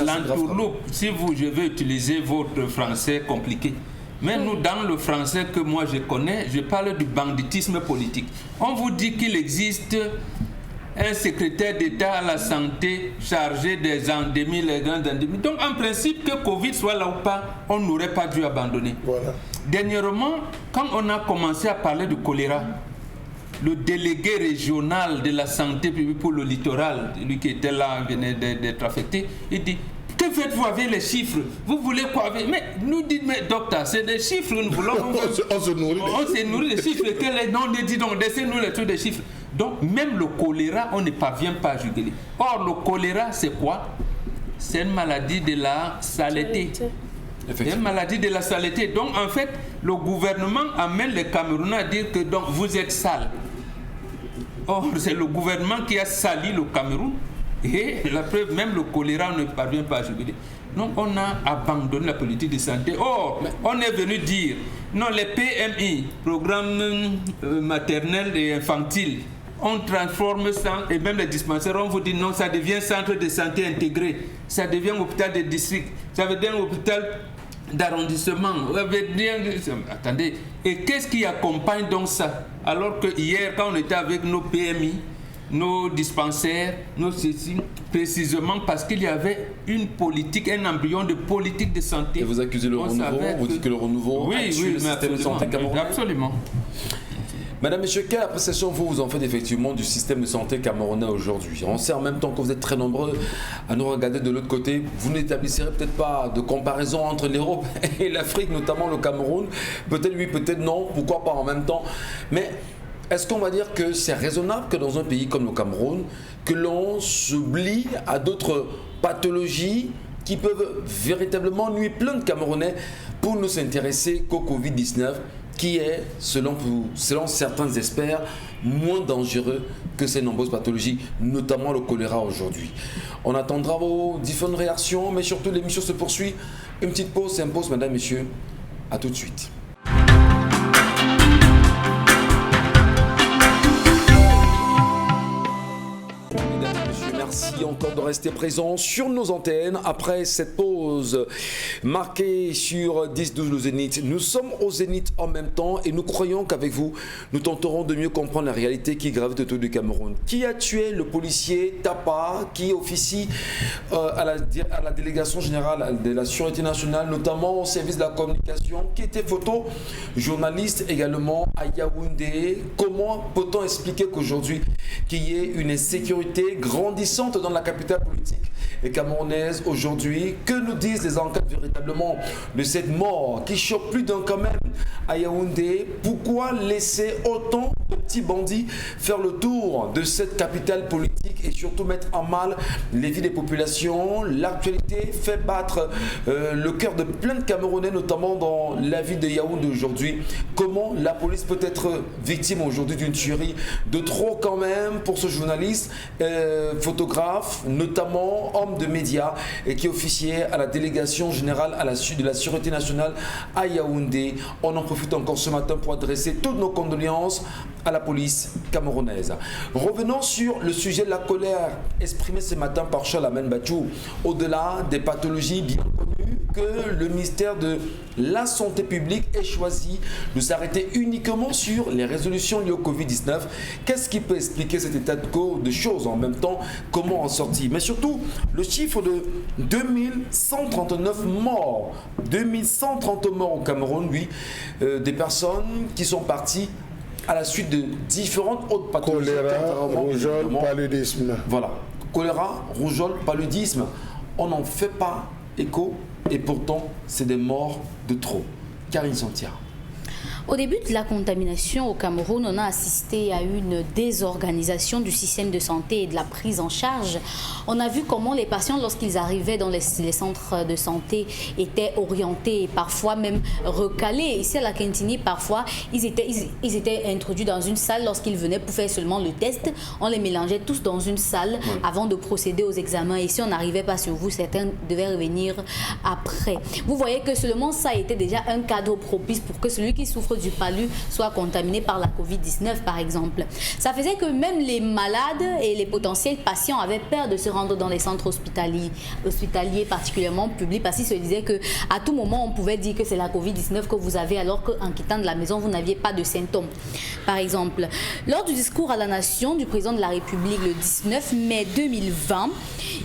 L'entourloupe, si je vais utiliser votre français compliqué. Mais nous, dans le français que moi je connais, je parle du banditisme politique. On vous dit qu'il existe un secrétaire d'État à la santé chargé des endémies, les grandes endémies. Donc, en principe, que Covid soit là ou pas, on n'aurait pas dû abandonner. Voilà. Dernièrement, quand on a commencé à parler de choléra, le délégué régional de la santé publique pour le littoral, lui qui était là, venait d'être affecté, il dit: que faites-vous avec les chiffres? Vous voulez quoi avec? Mais nous dites, mais docteur, c'est des chiffres, nous voulons. On se nourrit des chiffres. Non, dis donc, laissez-nous les trucs des chiffres. Donc, même le choléra, on ne parvient pas à juguler. Or, le choléra, c'est quoi? C'est une maladie de la saleté. C'est une maladie de la saleté. Donc, en fait, le gouvernement amène les Camerounais à dire que donc, vous êtes sales. Or, c'est le gouvernement qui a sali le Cameroun. Et la preuve, même le choléra, on ne parvient pas à juguler. Donc, on a abandonné la politique de santé. Or, on est venu dire, non, les PMI, programmes maternels et infantiles, on transforme ça, et même les dispensaires, on vous dit non, ça devient centre de santé intégré, ça devient hôpital de district, ça veut dire hôpital d'arrondissement. Attendez, et qu'est-ce qui accompagne donc ça? Alors que hier, quand on était avec nos PMI, nos dispensaires, nos ceci, précisément parce qu'il y avait une politique, un embryon de politique de santé. Et vous accusez le renouveau, vous dites que le renouveau a tué le système de santé camerounais. Absolument. Madame, Monsieur, quelle appréciation vous en faites effectivement du système de santé camerounais aujourd'hui? On sait en même temps que vous êtes très nombreux à nous regarder de l'autre côté. Vous n'établisserez peut-être pas de comparaison entre l'Europe et l'Afrique, notamment le Cameroun. Peut-être oui, peut-être non. Pourquoi pas en même temps? Mais est-ce qu'on va dire que c'est raisonnable que dans un pays comme le Cameroun, que l'on s'oublie à d'autres pathologies qui peuvent véritablement nuire plein de Camerounais pour ne s'intéresser qu'au Covid-19 qui est, selon certains experts, moins dangereux que ces nombreuses pathologies, notamment le choléra aujourd'hui. On attendra vos différentes réactions, mais surtout l'émission se poursuit. Une petite pause s'impose, mesdames, messieurs. À tout de suite. Merci encore de rester présent sur nos antennes après cette pause marquée sur 10-12 le Zénith. Nous sommes au Zénith en même temps et nous croyons qu'avec vous, nous tenterons de mieux comprendre la réalité qui gravite autour du Cameroun. Qui a tué le policier Tapa qui officie à la délégation générale de la Sûreté nationale, notamment au service de la communication, qui était photojournaliste également à Yaoundé. Comment peut-on expliquer qu'aujourd'hui, qu'il y ait une insécurité grandissante dans la capitale politique et camerounaise aujourd'hui? Que nous disent les enquêtes véritablement de cette mort qui choque plus d'un quand même à Yaoundé? Pourquoi laisser autant de petits bandits faire le tour de cette capitale politique et surtout mettre en mal les vies des populations? L'actualité fait battre le cœur de plein de Camerounais, notamment dans la ville de Yaoundé aujourd'hui. Comment la police peut être victime aujourd'hui d'une tuerie de trop quand même pour ce journaliste, photographe, notamment homme de médias et qui officiait à la délégation générale de la Sûreté nationale à Yaoundé. On en profite encore ce matin pour adresser toutes nos condoléances à la police camerounaise. Revenons sur le sujet de la colère exprimée ce matin par Charles Amen Bachou. Au-delà des pathologies bien connues, que le ministère de la Santé publique ait choisi de s'arrêter uniquement sur les résolutions liées au Covid-19. Qu'est-ce qui peut expliquer cet état de choses? En même temps, comment en sortir? Mais surtout, le chiffre de 2139 morts. 2130 morts au Cameroun, oui. Des personnes qui sont parties à la suite de différentes autres pathologies. Choléra, rougeole, paludisme. Voilà. Choléra, rougeole, paludisme. On n'en fait pas écho Et pourtant, c'est des morts de trop. Karine Santia. Au début de la contamination au Cameroun, on a assisté à une désorganisation du système de santé et de la prise en charge. On a vu comment les patients, lorsqu'ils arrivaient dans les centres de santé, étaient orientés et parfois même recalés. Ici à la Quintini, parfois, ils étaient introduits dans une salle lorsqu'ils venaient pour faire seulement le test. On les mélangeait tous dans une salle avant de procéder aux examens. Et si on n'arrivait pas sur vous, certains devaient revenir après. Vous voyez que seulement ça a été déjà un cadre propice pour que celui qui souffre du palu soit contaminé par la Covid-19 par exemple. Ça faisait que même les malades et les potentiels patients avaient peur de se rendre dans les centres hospitaliers particulièrement publics parce qu'ils se disaient qu'à tout moment on pouvait dire que c'est la Covid-19 que vous avez alors qu'en quittant de la maison vous n'aviez pas de symptômes. Par exemple, lors du discours à la nation du président de la République le 19 mai 2020,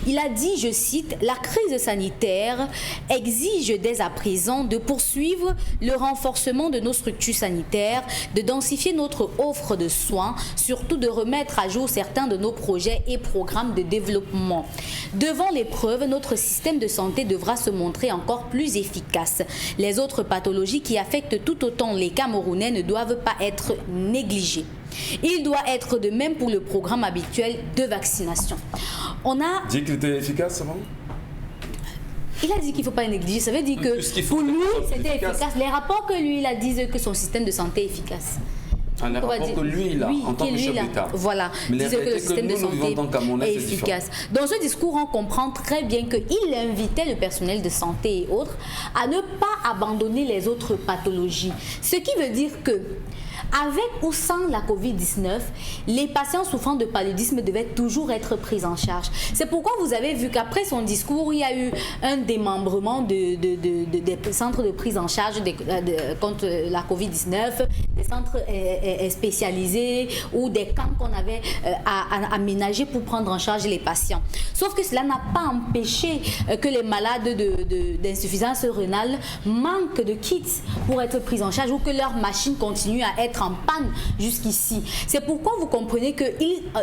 il a dit, je cite, « La crise sanitaire exige dès à présent de poursuivre le renforcement de nos structures sanitaires, de densifier notre offre de soins, surtout de remettre à jour certains de nos projets et programmes de développement. Devant l'épreuve, notre système de santé devra se montrer encore plus efficace. Les autres pathologies qui affectent tout autant les Camerounais ne doivent pas être négligées. Il doit être de même pour le programme habituel de vaccination. » On a dit qu'il était efficace, non? Il a dit qu'il ne faut pas négliger. Ça veut dire que pour lui, c'était efficace. Les rapports que lui, il a disent que son système de santé est efficace. Un rapport que lui, il a, en tant que chef d'État. Voilà, disent que le système de santé est efficace. Dans ce discours, on comprend très bien qu'il invitait le personnel de santé et autres à ne pas abandonner les autres pathologies. Ce qui veut dire que avec ou sans la Covid-19, les patients souffrant de paludisme devaient toujours être pris en charge. C'est pourquoi vous avez vu qu'après son discours, il y a eu un démembrement des centres de prise en charge contre la Covid-19, des centres spécialisés ou des camps qu'on avait aménagés pour prendre en charge les patients. Sauf que cela n'a pas empêché que les malades d'insuffisance rénale manquent de kits pour être pris en charge ou que leurs machines continuent à être en panne jusqu'ici. C'est pourquoi vous comprenez que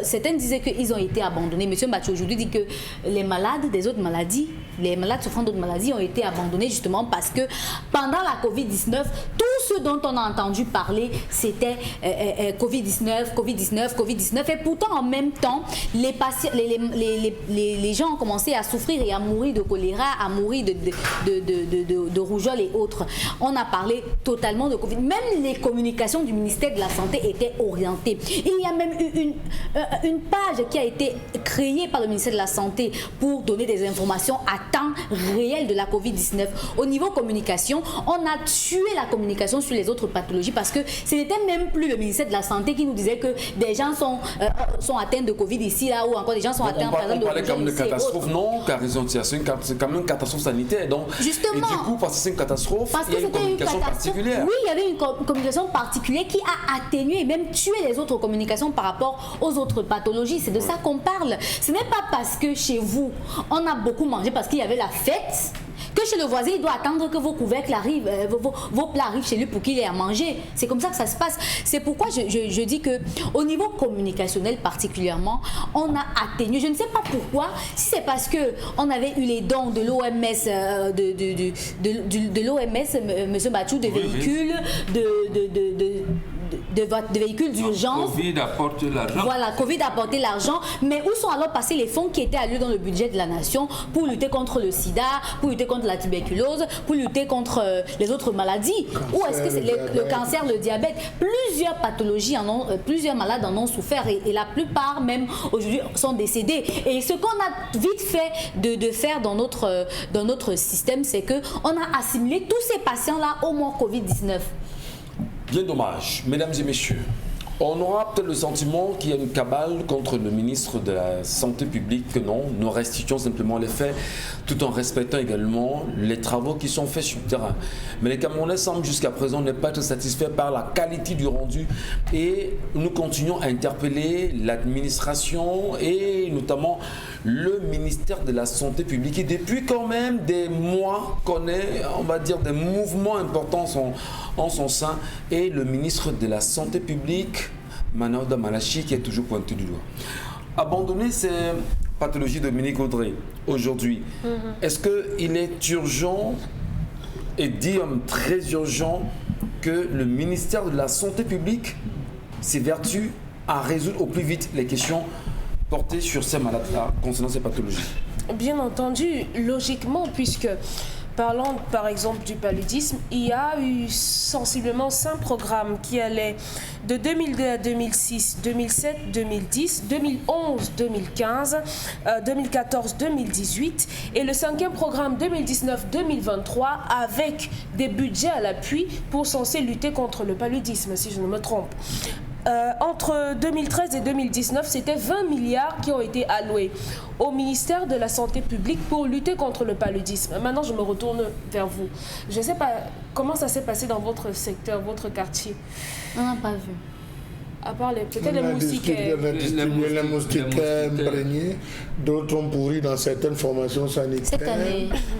certains disaient qu'ils ont été abandonnés. Monsieur Mbacho aujourd'hui dit que les malades des autres maladies, les malades souffrant d'autres maladies ont été abandonnés justement parce que pendant la Covid-19, tout ce dont on a entendu parler, c'était Covid-19, Covid-19, Covid-19. Et pourtant, en même temps, les patients, les gens ont commencé à souffrir et à mourir de choléra, à mourir de rougeole et autres. On a parlé totalement de Covid. Même les communications du ministère de la Santé étaient orientées. Il y a même eu une page qui a été créée par le ministère de la Santé pour donner des informations à temps réel de la Covid-19. Au niveau communication, on a tué la communication sur les autres pathologies parce que ce n'était même plus le ministère de la Santé qui nous disait que des gens sont atteints de Covid ici, là, ou encore des gens sont atteints par exemple de Covid. On parlait comme de catastrophe, non, car c'est quand même une catastrophe sanitaire. Donc, justement. Et du coup, parce que c'est une catastrophe, il y a une communication particulière. Oui, il y avait une communication particulière qui a atténué et même tué les autres communications par rapport aux autres pathologies. C'est de ça qu'on parle. Ce n'est pas parce que chez vous, on a beaucoup mangé parce qu'il y avait la fête, que chez le voisin, il doit attendre que vos couvercles arrivent, vos plats arrivent chez lui pour qu'il ait à manger. C'est comme ça que ça se passe. C'est pourquoi je dis que au niveau communicationnel particulièrement, on a atténué. Je ne sais pas pourquoi. Si c'est parce que on avait eu les dons de l'OMS, de l'OMS, Monsieur Bachou, de véhicules, de véhicules d'urgence. Covid a apporté l'argent. Voilà, Covid a apporté l'argent. Mais où sont alors passés les fonds qui étaient alloués dans le budget de la nation pour lutter contre le sida, pour lutter contre la tuberculose, pour lutter contre les autres maladies? Où est-ce que c'est le cancer, le diabète? Plusieurs pathologies plusieurs malades en ont souffert et la plupart même aujourd'hui sont décédés. Et ce qu'on a vite fait de faire dans notre système, c'est qu'on a assimilé tous ces patients-là au mort Covid-19. Bien dommage, mesdames et messieurs. On aura peut-être le sentiment qu'il y a une cabale contre le ministre de la Santé publique, que non, nous restituons simplement les faits, tout en respectant également les travaux qui sont faits sur le terrain. Mais les Camerounais semblent jusqu'à présent ne pas être satisfaits par la qualité du rendu et nous continuons à interpeller l'administration et notamment le ministère de la Santé publique. Et depuis quand même des mois connaît, on va dire, des mouvements importants en son sein, et le ministre de la Santé publique, Manauda Malachi, qui est toujours pointé du doigt. Abandonner, c'est pathologie de Dominique Audrey, aujourd'hui, est-ce qu'il est urgent et dit très urgent que le ministère de la Santé publique s'évertue à résoudre au plus vite les questions portées sur ces malades-là concernant ces pathologies? Bien entendu, logiquement, puisque parlant par exemple du paludisme, il y a eu sensiblement 5 programmes qui allaient de 2002 à 2006, 2007, 2010, 2011, 2015, 2014, 2018 et le 5e programme 2019-2023 avec des budgets à l'appui pour censé lutter contre le paludisme, si je ne me trompe. Entre 2013 et 2019, c'était 20 milliards qui ont été alloués au ministère de la Santé publique pour lutter contre le paludisme. Maintenant, je me retourne vers vous. Je ne sais pas comment ça s'est passé dans votre secteur, votre quartier. On n'a pas vu. À part peut-être les moustiquaires. Les moustiquaires imprégnés, d'autres ont pourri dans certaines formations sanitaires. Cette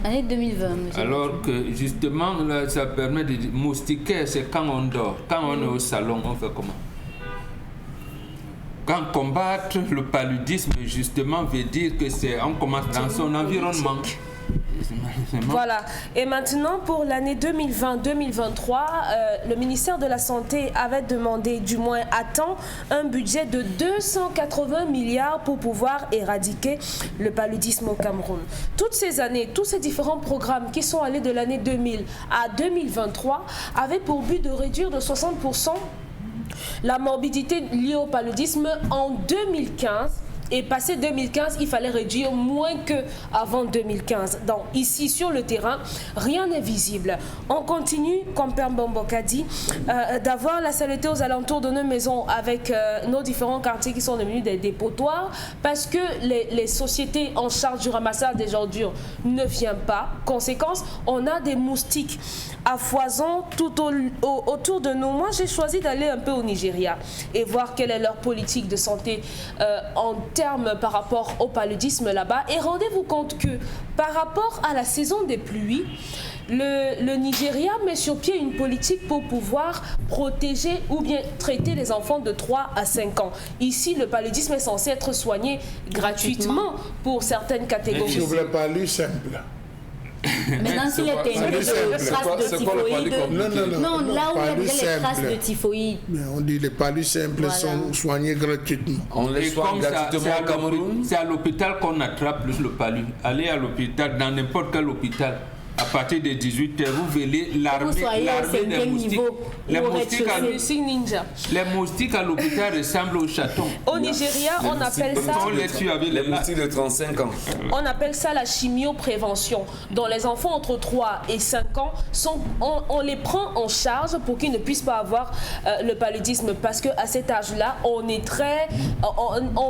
année 2020. Alors que justement, là, ça permet de dire, moustiquaire, c'est quand on dort. Quand on est au salon, on fait comment? Quand combattre le paludisme, justement, veut dire que c'est on commence dans son environnement. Voilà. Et maintenant, pour l'année 2020-2023, le ministère de la Santé avait demandé, du moins à temps, un budget de 280 milliards pour pouvoir éradiquer le paludisme au Cameroun. Toutes ces années, tous ces différents programmes qui sont allés de l'année 2000 à 2023 avaient pour but de réduire de 60% la morbidité liée au paludisme en 2015. Et passé 2015, il fallait réduire moins qu'avant 2015. Donc ici, sur le terrain, rien n'est visible. On continue, comme Père Mbombouk a dit, d'avoir la saleté aux alentours de nos maisons avec nos différents quartiers qui sont devenus des dépotoirs parce que les sociétés en charge du ramassage des ordures ne viennent pas. Conséquence, on a des moustiques à foison tout autour de nous. Moi, j'ai choisi d'aller un peu au Nigeria et voir quelle est leur politique de santé en termes par rapport au paludisme là-bas. Et rendez-vous compte que par rapport à la saison des pluies, le Nigeria met sur pied une politique pour pouvoir protéger ou bien traiter les enfants de 3 à 5 ans. Ici, le paludisme est censé être soigné gratuitement pour certaines catégories. Je ne voulais pas lui simple. Maintenant, s'il était né de traces de typhoïde, non, là où il y avait les traces de typhoïde. On dit les palus simples sont soignés gratuitement. On les soigne gratuitement au Cameroun. C'est à l'hôpital qu'on attrape plus le palu. Allez à l'hôpital, dans n'importe quel hôpital. À partir de 18h, vous verrez l'armée des moustiques. Les moustiques à l'hôpital ressemblent aux chatons. Au Nigeria, on appelle ça... Les moustiques de 35 ans. On appelle ça la chimioprévention. Dont les enfants entre 3 et 5 ans, on les prend en charge pour qu'ils ne puissent pas avoir le paludisme. Parce qu'à cet âge-là, on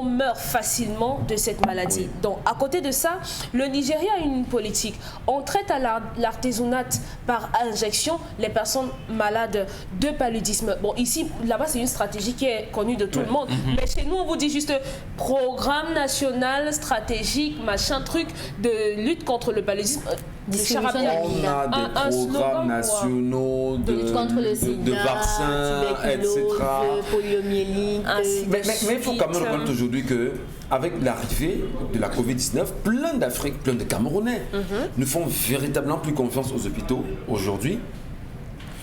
meurt facilement de cette maladie. Donc, à côté de ça, le Nigeria a une politique. On traite à l'artisanat par injection les personnes malades de paludisme. Bon, ici, là-bas, c'est une stratégie qui est connue de tout le monde. Mais chez nous, on vous dit juste programme national, stratégique, machin truc de lutte contre le paludisme. On a des programmes nationaux de vaccins, etc. Poliomyélite. Mais il faut quand même reconnaître aujourd'hui que avec l'arrivée de la Covid-19, plein d'Afrique, plein de Camerounais ne font véritablement plus confiance aux hôpitaux aujourd'hui.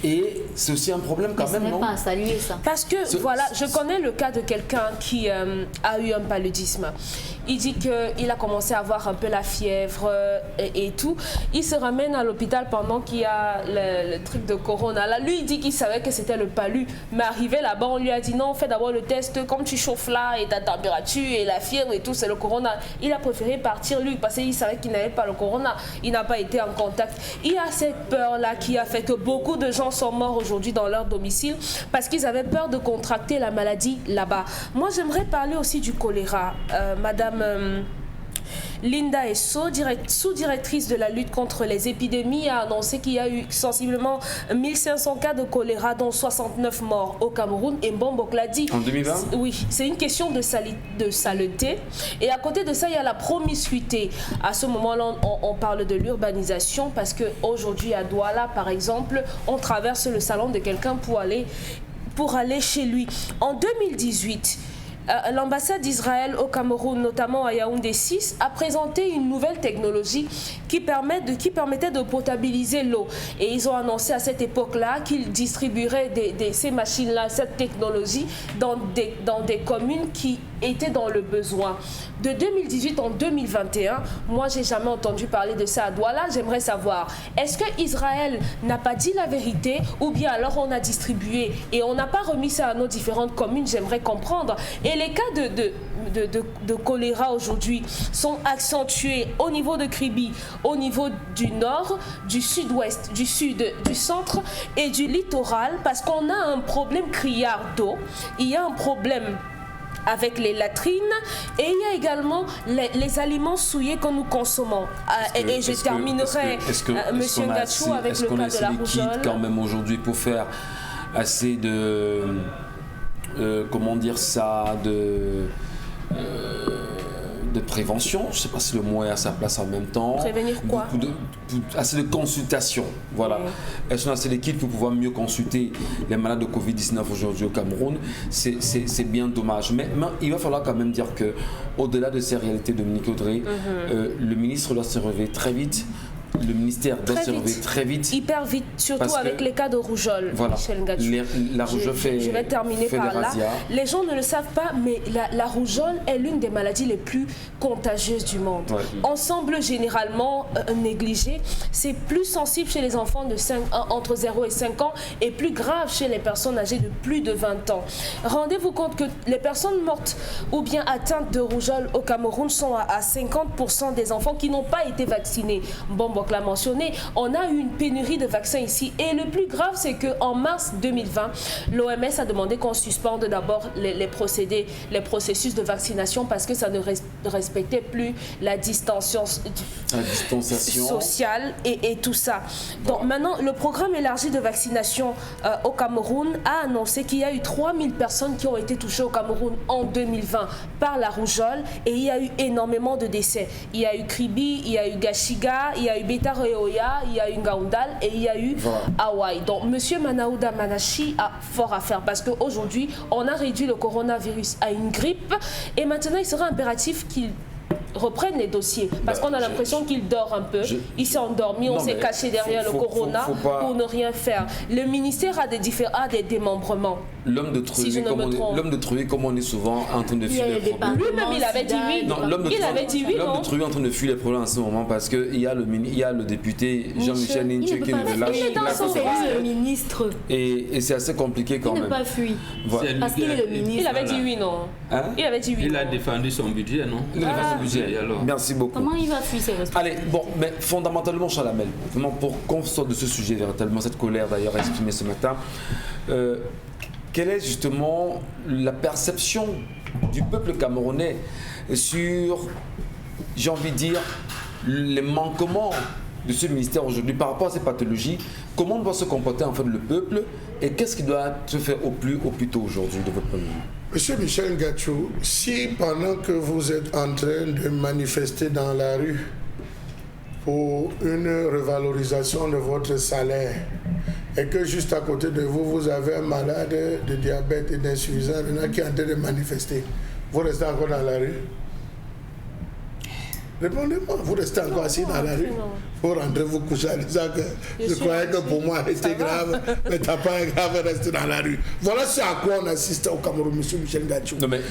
Et c'est aussi un problème quand même, non? Pas à saluer ça. Parce que, voilà, je connais le cas de quelqu'un qui a eu un paludisme. Il dit qu'il a commencé à avoir un peu la fièvre et tout. Il se ramène à l'hôpital pendant qu'il y a le truc de corona. Là, lui, il dit qu'il savait que c'était le palu. Mais arrivé là-bas, on lui a dit non, fais d'abord le test. Comme tu chauffes là et ta température et la fièvre et tout, c'est le corona. Il a préféré partir, lui, parce qu'il savait qu'il n'avait pas le corona. Il n'a pas été en contact. Il y a cette peur-là qui a fait que beaucoup de gens sont morts aujourd'hui dans leur domicile parce qu'ils avaient peur de contracter la maladie là-bas. Moi, j'aimerais parler aussi du choléra. Madame Linda Esso, sous-directrice de la lutte contre les épidémies, a annoncé qu'il y a eu sensiblement 1500 cas de choléra, dont 69 morts au Cameroun. Et Mbombouk l'a dit. En 2020 ? Oui, c'est une question de saleté. Et à côté de ça, il y a la promiscuité. À ce moment-là, on parle de l'urbanisation parce qu'aujourd'hui, à Douala, par exemple, on traverse le salon de quelqu'un pour aller chez lui. En 2018, l'ambassade d'Israël au Cameroun, notamment à Yaoundé 6, a présenté une nouvelle technologie qui permettait de potabiliser l'eau. Et ils ont annoncé à cette époque-là qu'ils distribueraient ces machines-là, cette technologie, dans des communes qui étaient dans le besoin. De 2018 en 2021, moi, j'ai jamais entendu parler de ça à Douala. J'aimerais savoir, est-ce que Israël n'a pas dit la vérité ou bien alors on a distribué et on n'a pas remis ça à nos différentes communes? J'aimerais comprendre. Et les cas de choléra aujourd'hui sont accentués au niveau de Kribi, au niveau du nord, du sud-ouest, du sud, du centre et du littoral, parce qu'on a un problème criard d'eau. Il y a un problème avec les latrines et il y a également les aliments souillés que nous consommons. Je terminerai, Monsieur Ngachou, avec le cas de la rougeole. Quand même aujourd'hui pour faire assez de comment dire ça, de prévention, je ne sais pas si le mot est à sa place en même temps. Prévenir quoi? Assez de consultation, voilà. Elles sont assez d'équipes pour pouvoir mieux consulter les malades de Covid-19 aujourd'hui au Cameroun. C'est bien dommage. Mais il va falloir quand même dire que, au-delà de ces réalités, Dominique Audrey, le ministre doit se réveiller très vite. Le ministère doit se réveiller très vite. Hyper vite, surtout avec les cas de rougeole. Voilà. La rougeole je vais terminer par là. Les gens ne le savent pas, mais la rougeole est l'une des maladies les plus contagieuses du monde. Ouais. On semble généralement négligé. C'est plus sensible chez les enfants entre 0 et 5 ans et plus grave chez les personnes âgées de plus de 20 ans. Rendez-vous compte que les personnes mortes ou bien atteintes de rougeole au Cameroun sont à 50% des enfants qui n'ont pas été vaccinés. L'a mentionné, on a eu une pénurie de vaccins ici et le plus grave c'est qu'en mars 2020 l'OMS a demandé qu'on suspende d'abord les processus de vaccination parce que ça ne respectait plus la distanciation sociale et tout ça. Donc maintenant le programme élargi de vaccination au Cameroun a annoncé qu'il y a eu 3000 personnes qui ont été touchées au Cameroun en 2020 par la rougeole et il y a eu énormément de décès. Il y a eu Kribi, il y a eu Gashiga, il y a eu Betareoya, il y a eu Ngaoundal et il y a eu Hawaï. Donc, M. Manaouda Manachi a fort à faire parce qu'aujourd'hui, on a réduit le coronavirus à une grippe et maintenant, il sera impératif qu'il reprennent les dossiers parce qu'on a l'impression qu'il dort un peu. Il s'est endormi, on s'est caché derrière le corona pour ne rien faire. Le ministère a des démembrements. L'homme de Trouille, comme on est souvent en train de fuir les problèmes. Lui-même, il avait dit oui. L'homme de Trouille est en train de fuir les problèmes en ce moment parce qu'il y a le député Jean-Michel Ninche qui ne lâche pas. Le ministre. Et c'est assez compliqué quand même. Il n'a pas fui. Parce qu'il est le ministre. Il avait dit oui, non? Il avait dit oui. Il a défendu son budget, non? Il a défendu son budget. Alors. Merci beaucoup. Comment il va fuir ses responsabilités? Allez, bon, mais fondamentalement, Chalamel, vraiment pour qu'on sorte de ce sujet, véritablement, cette colère d'ailleurs exprimée ce matin, quelle est justement la perception du peuple camerounais sur, j'ai envie de dire, les manquements de ce ministère aujourd'hui par rapport à ces pathologies? Comment doit se comporter en fait le peuple et qu'est-ce qui doit se faire au plus tôt aujourd'hui de votre point de vue? Monsieur Michel Ngachou, si pendant que vous êtes en train de manifester dans la rue pour une revalorisation de votre salaire et que juste à côté de vous, vous avez un malade de diabète et d'insuffisance rénale qui est en train de manifester, vous restez encore dans la rue? Répondez-moi, vous restez encore assis dans la rue? Vous rentrez vous coucher en disant que je croyais que pour moi c'était grave, mais t'as pas un grave, rester dans la rue. Voilà ce à quoi on assiste au Cameroun, monsieur Michel Ngachou. Non, mais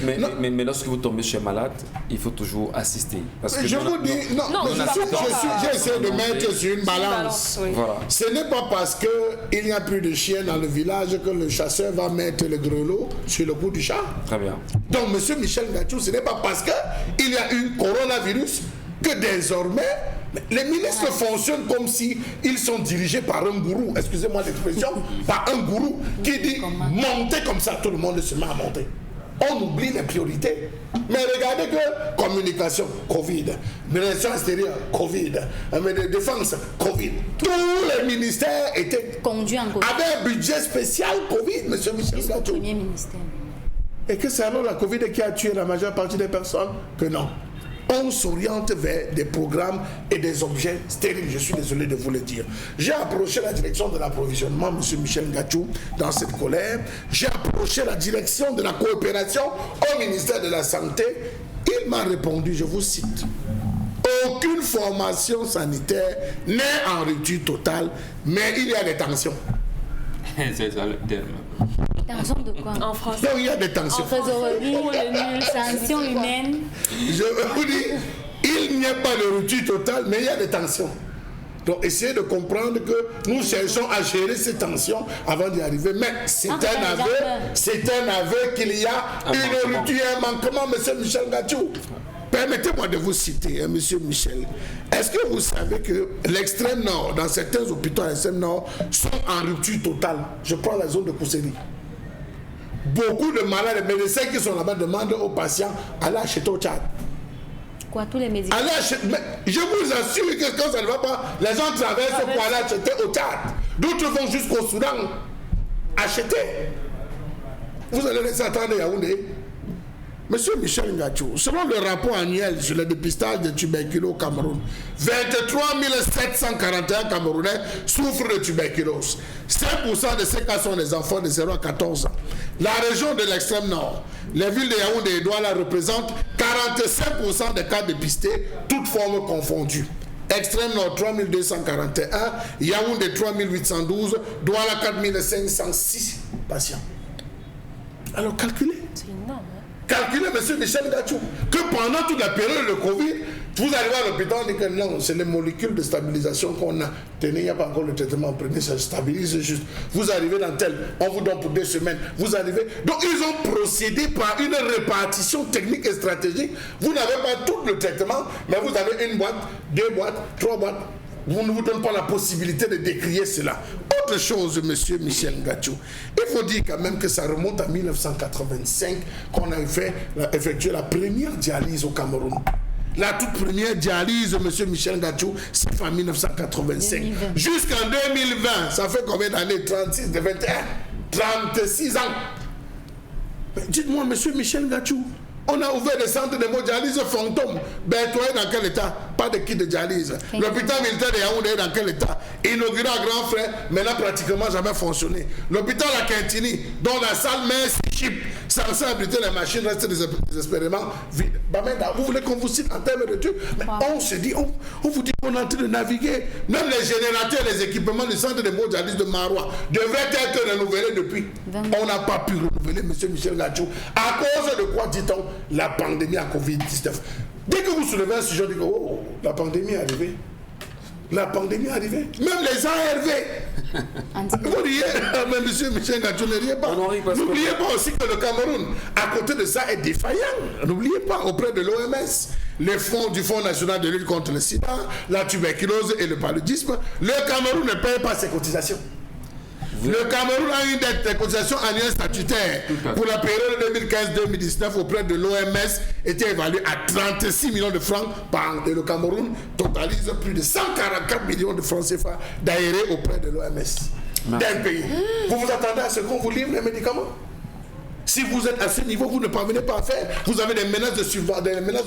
lorsque vous tombez chez un malade, il faut toujours assister. Parce que je vous dis, j'ai essayé de mettre sur une balance. Oui. Voilà. Ce n'est pas parce qu'il n'y a plus de chiens dans le village que le chasseur va mettre le grelot sur le cou du chat. Très bien. Donc, monsieur Michel Ngachou, ce n'est pas parce qu'il y a eu coronavirus que désormais, les ministres fonctionnent comme si ils sont dirigés par un gourou, excusez-moi l'expression, par un gourou qui dit montez comme ça, tout le monde se met à monter. On oublie les priorités. Mais regardez que communication, Covid, relations extérieures, Covid, défense, Covid. Tous les ministères étaient conduits en Covid. Avec un budget spécial Covid, monsieur Michel Ngachou. Premier ministère. Et que c'est alors la Covid qui a tué la majeure partie des personnes? Que non. on s'oriente vers des programmes et des objets stériles. Je suis désolé de vous le dire. J'ai approché la direction de l'approvisionnement, M. Michel Ngachou, dans cette colère. J'ai approché la direction de la coopération au ministère de la Santé. Il m'a répondu, je vous cite, « Aucune formation sanitaire n'est en rupture totale, mais il y a des tensions. » C'est ça le terme. Tension de quoi? En français. Donc il y a des tensions. Trésorerie, sanction humaine. Je vous dis, il n'y a pas de rupture totale, mais il y a des tensions. Donc essayez de comprendre que nous cherchons à gérer ces tensions avant d'y arriver. Mais c'est un aveu qu'il y a une rupture, un manquement, M. Michel Ngachou. Permettez-moi de vous citer, M. Michel. Est-ce que vous savez que l'extrême nord, dans certains hôpitaux à l'extrême nord, sont en rupture totale? Je prends la zone de Kousseri. Beaucoup de malades, les médecins qui sont là-bas demandent aux patients d'aller acheter au Tchad. Quoi, tous les médicaments? Allez acheter, mais je vous assure que quand ça ne va pas, les gens traversent pour aller acheter au Tchad. D'autres vont jusqu'au Soudan acheter. Vous allez laisser attendre Yaoundé. Monsieur Michel Ngachou, selon le rapport annuel sur le dépistage de tuberculose au Cameroun, 23 741 Camerounais souffrent de tuberculose. 5% de ces cas sont des enfants de 0 à 14 ans. La région de l'extrême nord, les villes de Yaoundé et Douala représentent 45% des cas dépistés, toutes formes confondues. Extrême nord 3241, Yaoundé 3812, Douala 4506 patients. Alors calculez. C'est énorme. Calculez, M. Michel Ngachou, que pendant toute la période de Covid, vous arrivez à l'hôpital, on dit que non, c'est les molécules de stabilisation qu'on a. Tenez, il n'y a pas encore le traitement, prenez, ça stabilise juste. Vous arrivez dans tel, on vous donne pour 2 semaines. Vous arrivez. Donc, ils ont procédé par une répartition technique et stratégique. Vous n'avez pas tout le traitement, mais vous avez 1 boîte, 2 boîtes, 3 boîtes. Vous ne vous donnez pas la possibilité de décrier cela. Autre chose, M. Michel Ngachou, il faut dire quand même que ça remonte à 1985 qu'on a effectué la première dialyse au Cameroun. La toute première dialyse, M. Michel Ngachou, c'est en 1985. 2020. Jusqu'en 2020, ça fait combien d'années? 36, de 21, 36 ans. Dites-moi, M. Michel Ngachou, on a ouvert des centres de dialyse fantômes. Ben, toi, dans quel état? Pas de kit de dialyse. L'hôpital militaire de Yaoundé est dans quel état? Inauguré à grand frère, mais n'a pratiquement jamais fonctionné. L'hôpital à Quintini, dont la salle mais chip, censée abriter les machines, reste désespérément vide. Vous voulez qu'on vous cite en termes de trucs? Mais on se dit, on vous dit qu'on est en train de naviguer. Même les générateurs, les équipements du centre de dialyse de Marois devraient être renouvelés depuis. On n'a pas pu renouveler, M. Michel Ngachou. À cause de quoi, dit-on? La pandémie à Covid-19. Dès que vous soulevez un sujet, on dit que la pandémie est arrivée. La pandémie est arrivée. Même les ARV. Vous riez, mais M. Michel Ngachou, ne riez pas. N'oubliez pas aussi que le Cameroun, à côté de ça, est défaillant. N'oubliez pas, auprès de l'OMS, les fonds du Fonds national de lutte contre le sida, la tuberculose et le paludisme, le Cameroun ne paye pas ses cotisations. Le Cameroun a une dette de cotisation annuelle statutaire pour la période 2015-2019 auprès de l'OMS était évaluée à 36 millions de francs par an. Et le Cameroun totalise plus de 144 millions de francs CFA d'aérés auprès de l'OMS d'un pays. Vous vous attendez à ce qu'on vous livre les médicaments? Si vous êtes à ce niveau, vous ne parvenez pas à faire. Vous avez des menaces de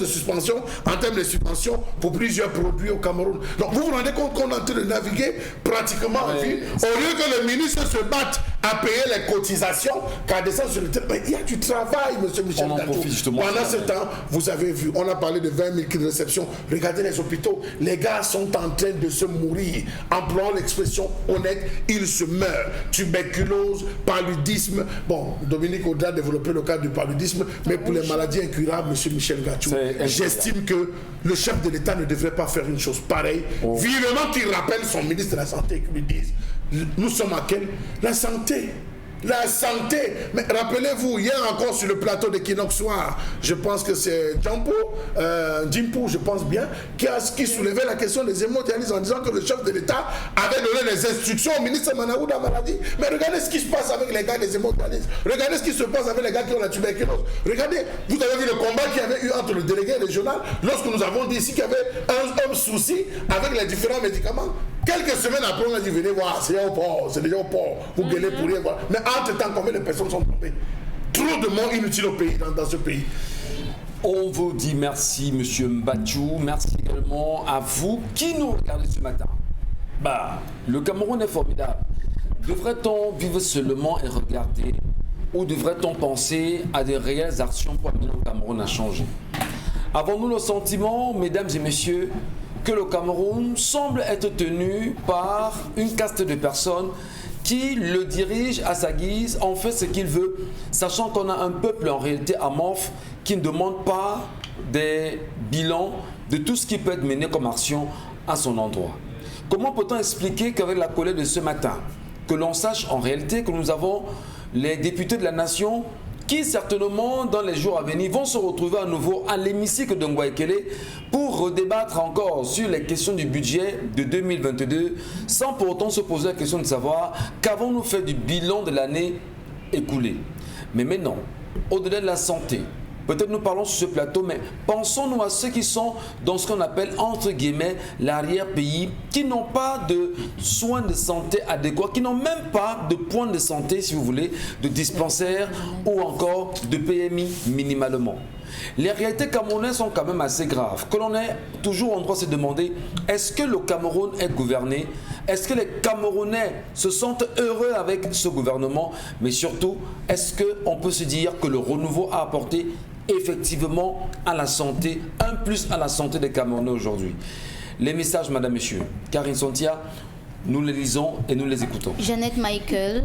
suspension en termes de subventions pour plusieurs produits au Cameroun. Donc vous vous rendez compte qu'on est en train de naviguer pratiquement en ville. Au lieu que le ministre se batte à payer les cotisations, qu'à descendre sur le terrain, il y a du travail, M. Michel Ngachou. Pendant ce temps, vous avez vu, on a parlé de 20 000 kits de réception. Regardez les hôpitaux. Les gars sont en train de se mourir. Employons l'expression honnête, ils se meurent. Tuberculose, paludisme. Bon, Dominique Audra a développé le cas du paludisme, mais pour les maladies incurables, M. Michel Ngachou, j'estime que le chef de l'État ne devrait pas faire une chose pareille. Vivement qu'il rappelle son ministre de la Santé, qui lui dise, nous sommes à quel? La santé. La santé. Mais rappelez-vous, hier encore sur le plateau de Kinox Soir, je pense que c'est Jimpo, je pense bien, qui soulevait la question des hémodialyses en disant que le chef de l'État avait donné les instructions au ministre Manaouda Maladi. Mais regardez ce qui se passe avec les gars des hémodialyses. Regardez ce qui se passe avec les gars qui ont la tuberculose. Regardez, vous avez vu le combat qu'il y avait eu entre le délégué régional lorsque nous avons dit ici qu'il y avait un souci avec les différents médicaments. Quelques semaines après, on a dit, venez voir, c'est déjà au port, vous gueulez pour rien. Mais entre-temps, combien de personnes sont tombées? Trop de morts inutiles au pays, dans ce pays. On vous dit merci, monsieur Mbachou. Merci également à vous qui nous regardez ce matin. Le Cameroun est formidable. Devrait-on vivre seulement et regarder ou devrait-on penser à des réelles actions pour amener le Cameroun à changer? Avons-nous le sentiment, mesdames et messieurs, que le Cameroun semble être tenu par une caste de personnes qui le dirige à sa guise, en fait ce qu'il veut, sachant qu'on a un peuple en réalité amorphe qui ne demande pas des bilans de tout ce qui peut être mené comme action à son endroit. Comment peut-on expliquer qu'avec la colère de ce matin, que l'on sache en réalité que nous avons les députés de la nation qui certainement dans les jours à venir vont se retrouver à nouveau à l'hémicycle de Ngouaekele pour redébattre encore sur les questions du budget de 2022 sans pour autant se poser la question de savoir qu'avons-nous fait du bilan de l'année écoulée. Mais maintenant, au-delà de la santé, peut-être nous parlons sur ce plateau, mais pensons-nous à ceux qui sont dans ce qu'on appelle entre guillemets l'arrière-pays, qui n'ont pas de soins de santé adéquats, qui n'ont même pas de points de santé, si vous voulez, de dispensaires ou encore de PMI minimalement. Les réalités camerounaises sont quand même assez graves. Que l'on est toujours en droit de se demander, est-ce que le Cameroun est gouverné? Est-ce que les Camerounais se sentent heureux avec ce gouvernement? Mais surtout, est-ce qu'on peut se dire que le renouveau a apporté effectivement à la santé, un plus à la santé des Camerounais aujourd'hui? Les messages, madame, monsieur. Karine Sontia, nous les lisons et nous les écoutons. Jeannette Michael.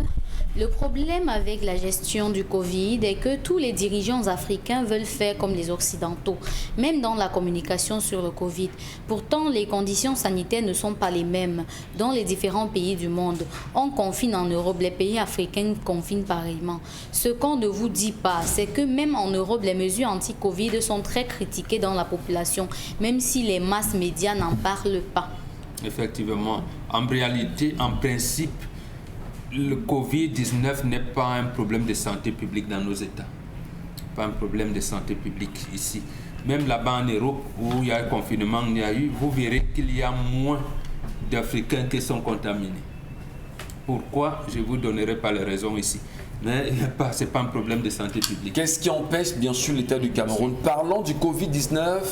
Le problème avec la gestion du Covid est que tous les dirigeants africains veulent faire comme les Occidentaux, même dans la communication sur le Covid. Pourtant, les conditions sanitaires ne sont pas les mêmes dans les différents pays du monde. On confine en Europe, les pays africains confinent pareillement. Ce qu'on ne vous dit pas, c'est que même en Europe, les mesures anti-Covid sont très critiquées dans la population, même si les masses médias n'en parlent pas. Effectivement, en réalité, en principe, le Covid-19 n'est pas un problème de santé publique dans nos États. Pas un problème de santé publique ici. Même là-bas en Europe, où il y a un confinement, vous verrez qu'il y a moins d'Africains qui sont contaminés. Pourquoi? Je ne vous donnerai pas les raisons ici. Mais ce n'est pas un problème de santé publique. Qu'est-ce qui empêche bien sûr l'État du Cameroun, parlant du Covid-19,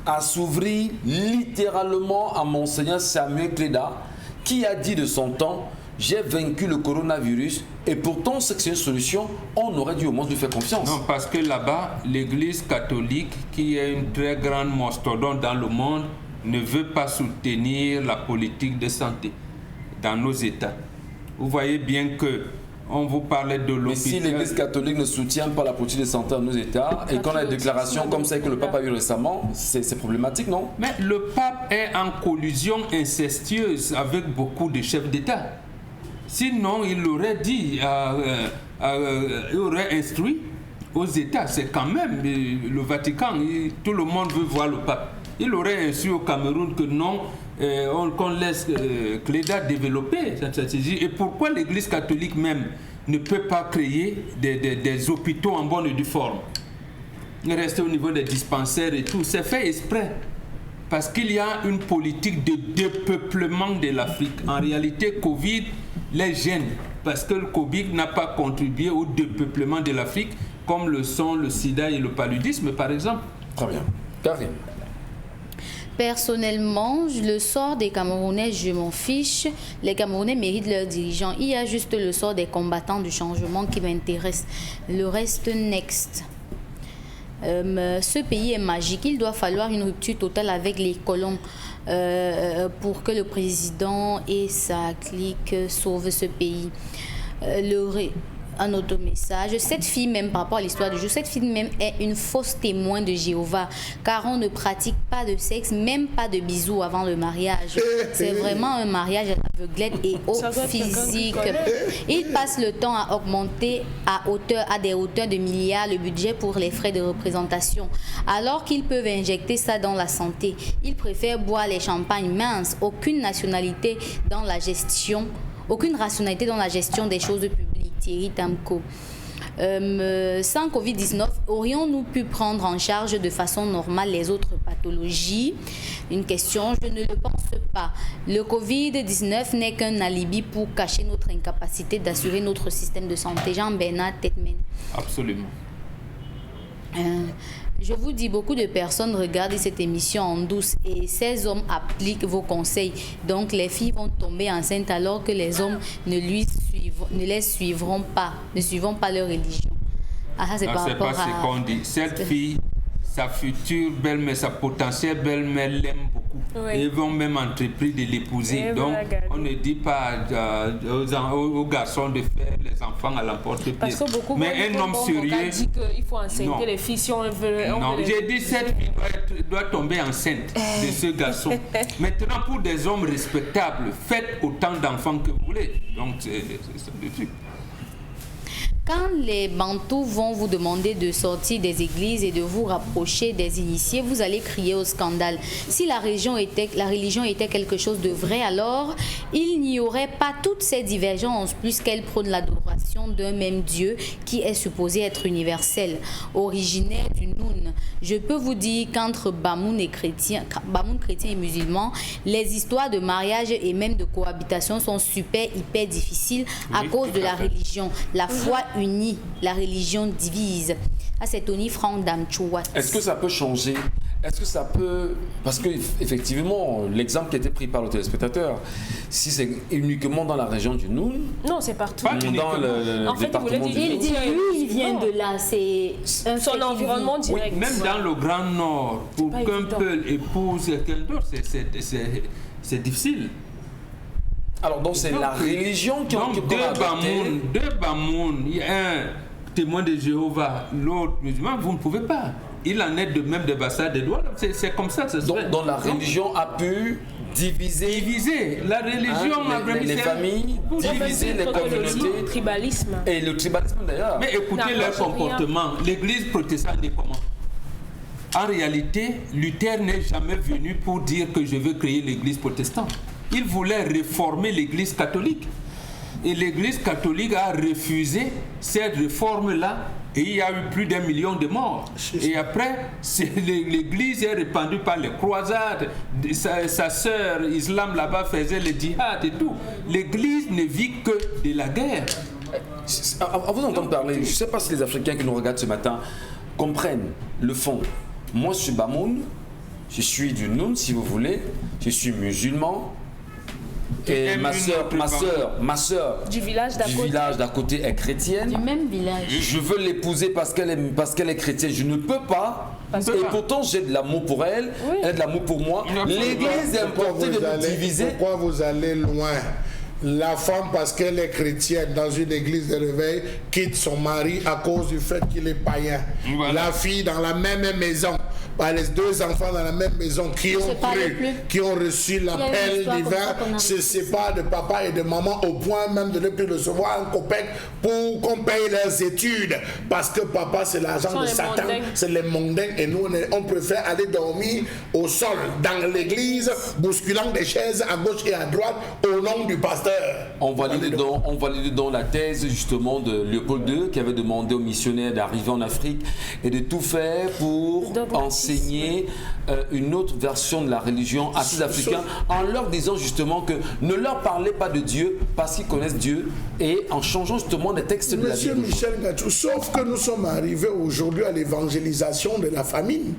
à s'ouvrir littéralement à Monseigneur Samuel Cléda, qui a dit de son temps: j'ai vaincu le coronavirus, et pourtant c'est une solution, on aurait dû au moins lui faire confiance. Non, parce que là-bas, l'Église catholique, qui est une très grande mastodonte dans le monde, ne veut pas soutenir la politique de santé dans nos États. Vous voyez bien que on vous parlait de l'hôpital. Mais si l'Église catholique ne soutient pas la politique de santé dans nos États, et qu'on a des déclarations comme celle que le pape a eu récemment, c'est problématique, non? Mais le pape est en collusion incestueuse avec beaucoup de chefs d'État. Sinon, il aurait dit, il aurait instruit aux États. C'est quand même le Vatican, tout le monde veut voir le pape. Il aurait instruit au Cameroun que non, qu'on laisse Cléda développer cette stratégie. Et pourquoi l'Église catholique même ne peut pas créer des hôpitaux en bonne et due forme? Rester au niveau des dispensaires et tout, c'est fait exprès. Parce qu'il y a une politique de dépeuplement de l'Afrique. En réalité, Covid les gêne. Parce que le Covid n'a pas contribué au dépeuplement de l'Afrique, comme le sont le sida et le paludisme, par exemple. Très bien. Karine. Personnellement, le sort des Camerounais, je m'en fiche. Les Camerounais méritent leurs dirigeants. Il y a juste le sort des combattants du changement qui m'intéresse. Le reste, next. Ce pays est magique. Il doit falloir une rupture totale avec les colons pour que le président et sa clique sauvent ce pays. Un autre message. Cette fille même, par rapport à l'histoire du jour, cette fille même est une fausse témoin de Jéhovah, car on ne pratique pas de sexe, même pas de bisous avant le mariage. C'est vraiment un mariage à l'aveuglette et au physique. Il passe le temps à augmenter à des hauteurs de milliards le budget pour les frais de représentation, alors qu'ils peuvent injecter ça dans la santé. Ils préfèrent boire les champagnes minces. Aucune rationalité dans la gestion des choses publiques. Thierry Tamko. Sans Covid-19, aurions-nous pu prendre en charge de façon normale les autres pathologies? Une question, je ne le pense pas. Le Covid-19 n'est qu'un alibi pour cacher notre incapacité d'assurer notre système de santé. Jean-Bernard Tetmen. Absolument. Je vous dis, beaucoup de personnes regardent cette émission en douce et ces hommes appliquent vos conseils. Donc les filles vont tomber enceintes alors que les hommes ne les suivront pas, ne suivront pas leur religion. Ah, ça c'est par rapport à... C'est pas ce qu'on dit. Cette fille, sa future belle-mère, sa potentielle belle-mère l'aime beaucoup. Oui. Et ils vont même entreprendre de l'épouser. Donc, on ne dit pas aux garçons de faire les enfants à l'emporte-pied. Parce que beaucoup mais un homme sérieux dit qu'il faut enceinte les filles si on veut. Non, j'ai dit cette fille doit tomber enceinte de ce garçon. Maintenant, pour des hommes respectables, faites autant d'enfants que vous voulez. Donc, c'est le truc. Quand les Bantous vont vous demander de sortir des églises et de vous rapprocher des initiés, vous allez crier au scandale. Si la religion était quelque chose de vrai, alors il n'y aurait pas toutes ces divergences puisqu'elle prône l'adoration d'un même Dieu qui est supposé être universel, originaire du Noun. Je peux vous dire qu'entre Bamoun chrétiens et musulmans, les histoires de mariage et même de cohabitation sont hyper difficiles à cause de la religion. La foi unie, la religion divise. Ah, c'est Tony Franck d'Amchouat. Est-ce que ça peut changer? Est-ce que ça peut... Parce que effectivement, l'exemple qui a été pris par le téléspectateur, si c'est uniquement dans la région du Noun... Non, c'est partout. Dans le département du Noun. Il vient de là, c'est son environnement direct. Oui, même dans le Grand Nord, pour qu'un peuple épouse quelqu'un d'autre, c'est difficile. Alors donc c'est la religion qui donc deux Bamoun, il y a un témoin de Jéhovah, l'autre musulman, vous ne pouvez pas. Il en est de même de Bassa des doigts, c'est comme ça. Donc la religion a pu diviser la religion, les familles, diviser les communautés. Le tribalisme. Et le tribalisme d'ailleurs. Mais écoutez leur comportement. L'église protestante est comment? En réalité, Luther n'est jamais venu pour dire que je veux créer l'église protestante. Il voulait réformer l'église catholique. Et l'église catholique a refusé cette réforme-là. Et il y a eu plus d'1 million de morts. Et après, l'église est répandue par les croisades. Sa sœur islam là-bas faisait le djihad et tout. L'église ne vit que de la guerre. À vous entendre parler, je ne sais pas si les Africains qui nous regardent ce matin comprennent le fond. Moi, je suis Bamoun, je suis du Noun, si vous voulez, je suis musulman. Et ma soeur du village d'à côté est chrétienne. Du même village. Je veux l'épouser parce qu'elle est chrétienne. Je ne peux pas. Et pourtant j'ai de l'amour pour elle. Oui. Elle a de l'amour pour moi. L'église est importée de nous diviser. Pourquoi vous allez loin? La femme, parce qu'elle est chrétienne dans une église de réveil, quitte son mari à cause du fait qu'il est païen. Voilà. La fille dans la même maison, les deux enfants dans la même maison qui ont cru, qui ont reçu l'appel divin, se séparent de papa et de maman au point même de ne plus recevoir un copec pour qu'on paye leurs études. Parce que papa, c'est l'argent de Satan, c'est les mondains. Et nous, on préfère aller dormir au sol, dans l'église, bousculant des chaises à gauche et à droite au nom du pasteur. On valide donc la thèse justement de Léopold II qui avait demandé aux missionnaires d'arriver en Afrique et de tout faire pour enseigner une autre version de la religion à ces Africains en leur disant justement que ne leur parlez pas de Dieu parce qu'ils connaissent Dieu et en changeant justement des textes de la Bible. Monsieur Michel Gachou, sauf que nous sommes arrivés aujourd'hui à l'évangélisation de la famille.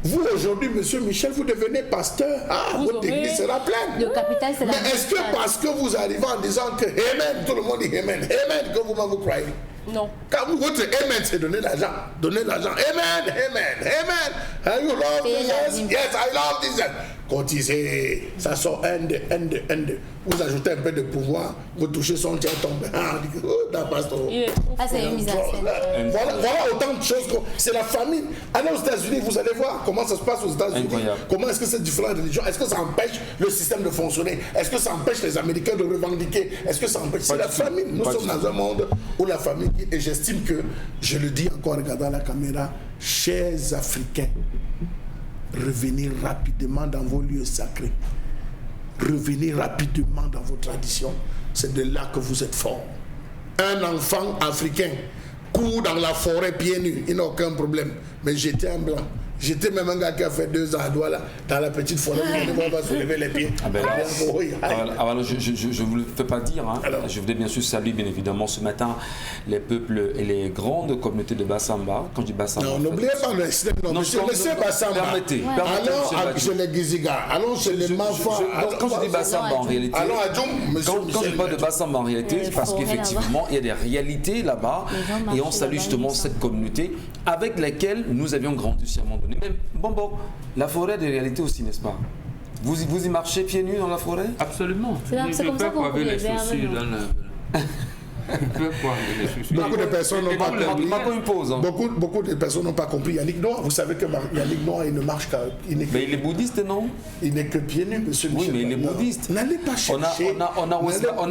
Vous, aujourd'hui, monsieur Michel, vous devenez pasteur. Ah, votre église sera pleine. Le capital, c'est la Mais est-ce que parce que vous arrivez en disant que Amen, tout le monde dit Amen, Amen, que vous croyez? Non. Car votre Amen, c'est donner l'argent. Donner l'argent. Amen, Amen, Amen. And you love Jesus? Yes, I love Jesus. Cotiser, ça sort end. Vous ajoutez un peu de pouvoir, vous touchez son tiers tombe. Ah, c'est une mise en scène. Voilà autant de choses. C'est la famille. Allez aux États-Unis, vous allez voir comment ça se passe aux États-Unis. Comment est-ce que c'est différentes religions? Est-ce que ça empêche le système de fonctionner? Est-ce que ça empêche les Américains de revendiquer? Est-ce que ça empêche? C'est la famille. Nous sommes dans un monde où la famille, et j'estime que, je le dis encore en regardant la caméra, chers Africains, revenez rapidement dans vos lieux sacrés. Revenez rapidement dans vos traditions. C'est de là que vous êtes forts. Un enfant africain court dans la forêt pieds nus, il n'a aucun problème. Mais j'étais un blanc, J'étais même un gars qui a fait 2 ans à Douala, dans la petite forêt, on va soulever les pieds. Je ne vous le fais pas dire. Hein. Je voudrais bien sûr saluer, bien évidemment, ce matin, les peuples et les grandes communautés de Bassamba. Quand je dis Bassamba. Non, n'oubliez pas le système. Non, monsieur Bassamba. Permettez. Allons chez les Giziga, allons chez les Manfa. Quand je dis Bassamba en réalité. Allons à Djoum, monsieur. Quand je parle de Bassamba en réalité, c'est parce qu'effectivement, il y a des réalités là-bas. Et on salue justement cette communauté avec laquelle nous avions grandi à un moment donné. Même, bon, la forêt des réalités aussi, n'est-ce pas? Vous y marchez pieds nus dans la forêt? Absolument. C'est comme ça qu'on peut les chaussures dans le... Beaucoup de personnes n'ont pas compris. Pause, hein. Beaucoup de personnes n'ont pas compris Yannick Noah. Vous savez que Yannick Noah, il ne marche qu'à. Mais il est bouddhiste, non? Il n'est que pieds nus, monsieur Michel. Oui, mais il est bouddhiste. N'allez pas chercher. On a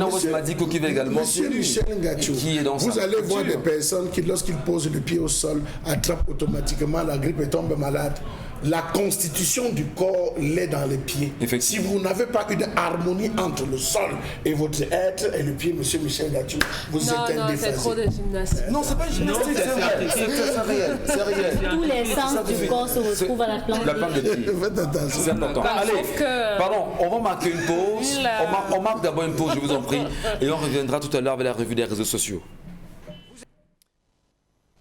Osmadiko qui va également. Monsieur Michel Ngachou, vous allez voir des personnes qui, lorsqu'ils posent le pied au sol, attrapent automatiquement la grippe et tombent malades. La constitution du corps l'est dans les pieds. Si vous n'avez pas une harmonie entre le sol et votre être et le pied, monsieur Michel Ngachou, vous êtes un déphasé. C'est trop de gymnastique. Non, c'est pas une gymnastique, c'est réel. Tous les sens du corps se retrouvent à la plante de pied. Faites attention. C'est important. Allez, pardon, on va marquer une pause. On marque d'abord une pause, je vous en prie. Et on reviendra tout à l'heure avec la revue des réseaux sociaux.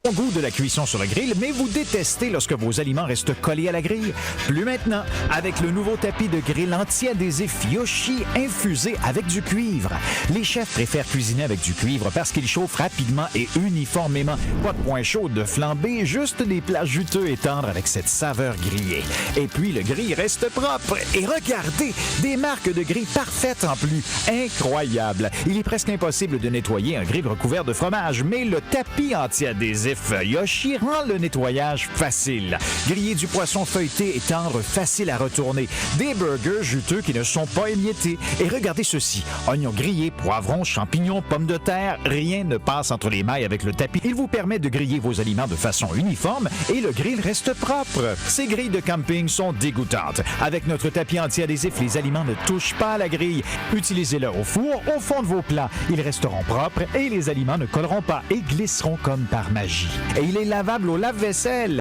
Bon goût de la cuisson sur le grill, mais vous détestez lorsque vos aliments restent collés à la grille? Plus maintenant, avec le nouveau tapis de grill anti-adhésif Yoshi infusé avec du cuivre. Les chefs préfèrent cuisiner avec du cuivre parce qu'il chauffe rapidement et uniformément. Pas de point chaud de flambée, juste des plats juteux et tendres avec cette saveur grillée. Et puis le grill reste propre. Et regardez, des marques de grill parfaites en plus. Incroyable. Il est presque impossible de nettoyer un grill recouvert de fromage, mais le tapis anti-adhésif Yoshi rend le nettoyage facile. Griller du poisson feuilleté et tendre, facile à retourner. Des burgers juteux qui ne sont pas émiettés. Et regardez ceci. Oignons grillés, poivrons, champignons, pommes de terre, rien ne passe entre les mailles avec le tapis. Il vous permet de griller vos aliments de façon uniforme et le grill reste propre. Ces grilles de camping sont dégoûtantes. Avec notre tapis anti-adhésif, les aliments ne touchent pas à la grille. Utilisez-le au four, au fond de vos plats. Ils resteront propres et les aliments ne colleront pas et glisseront comme par magie. Et il est lavable au lave-vaisselle.